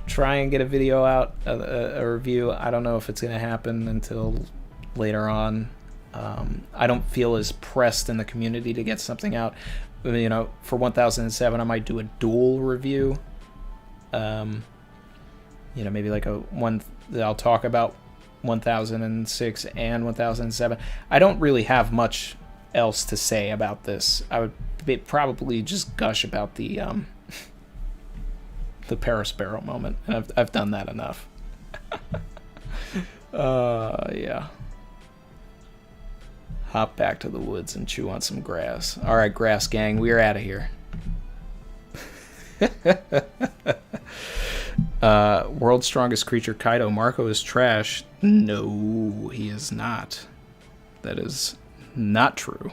try and get a video out, a review. I don't know if it's going to happen until later on. I don't feel as pressed in the community to get something out. You know, for 1007, I might do a dual review. You know, maybe like I'll talk about 1006 and 1007. I don't really have much else to say about this. I would probably just gush about the Perisparrow moment, and I've done that enough. Yeah. Hop back to the woods and chew on some grass. All right, grass gang, we are out of here. World's strongest creature, Kaido. Marco is trash. No, he is not. That is not true.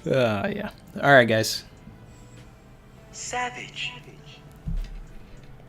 Yeah. All right, guys. Savage.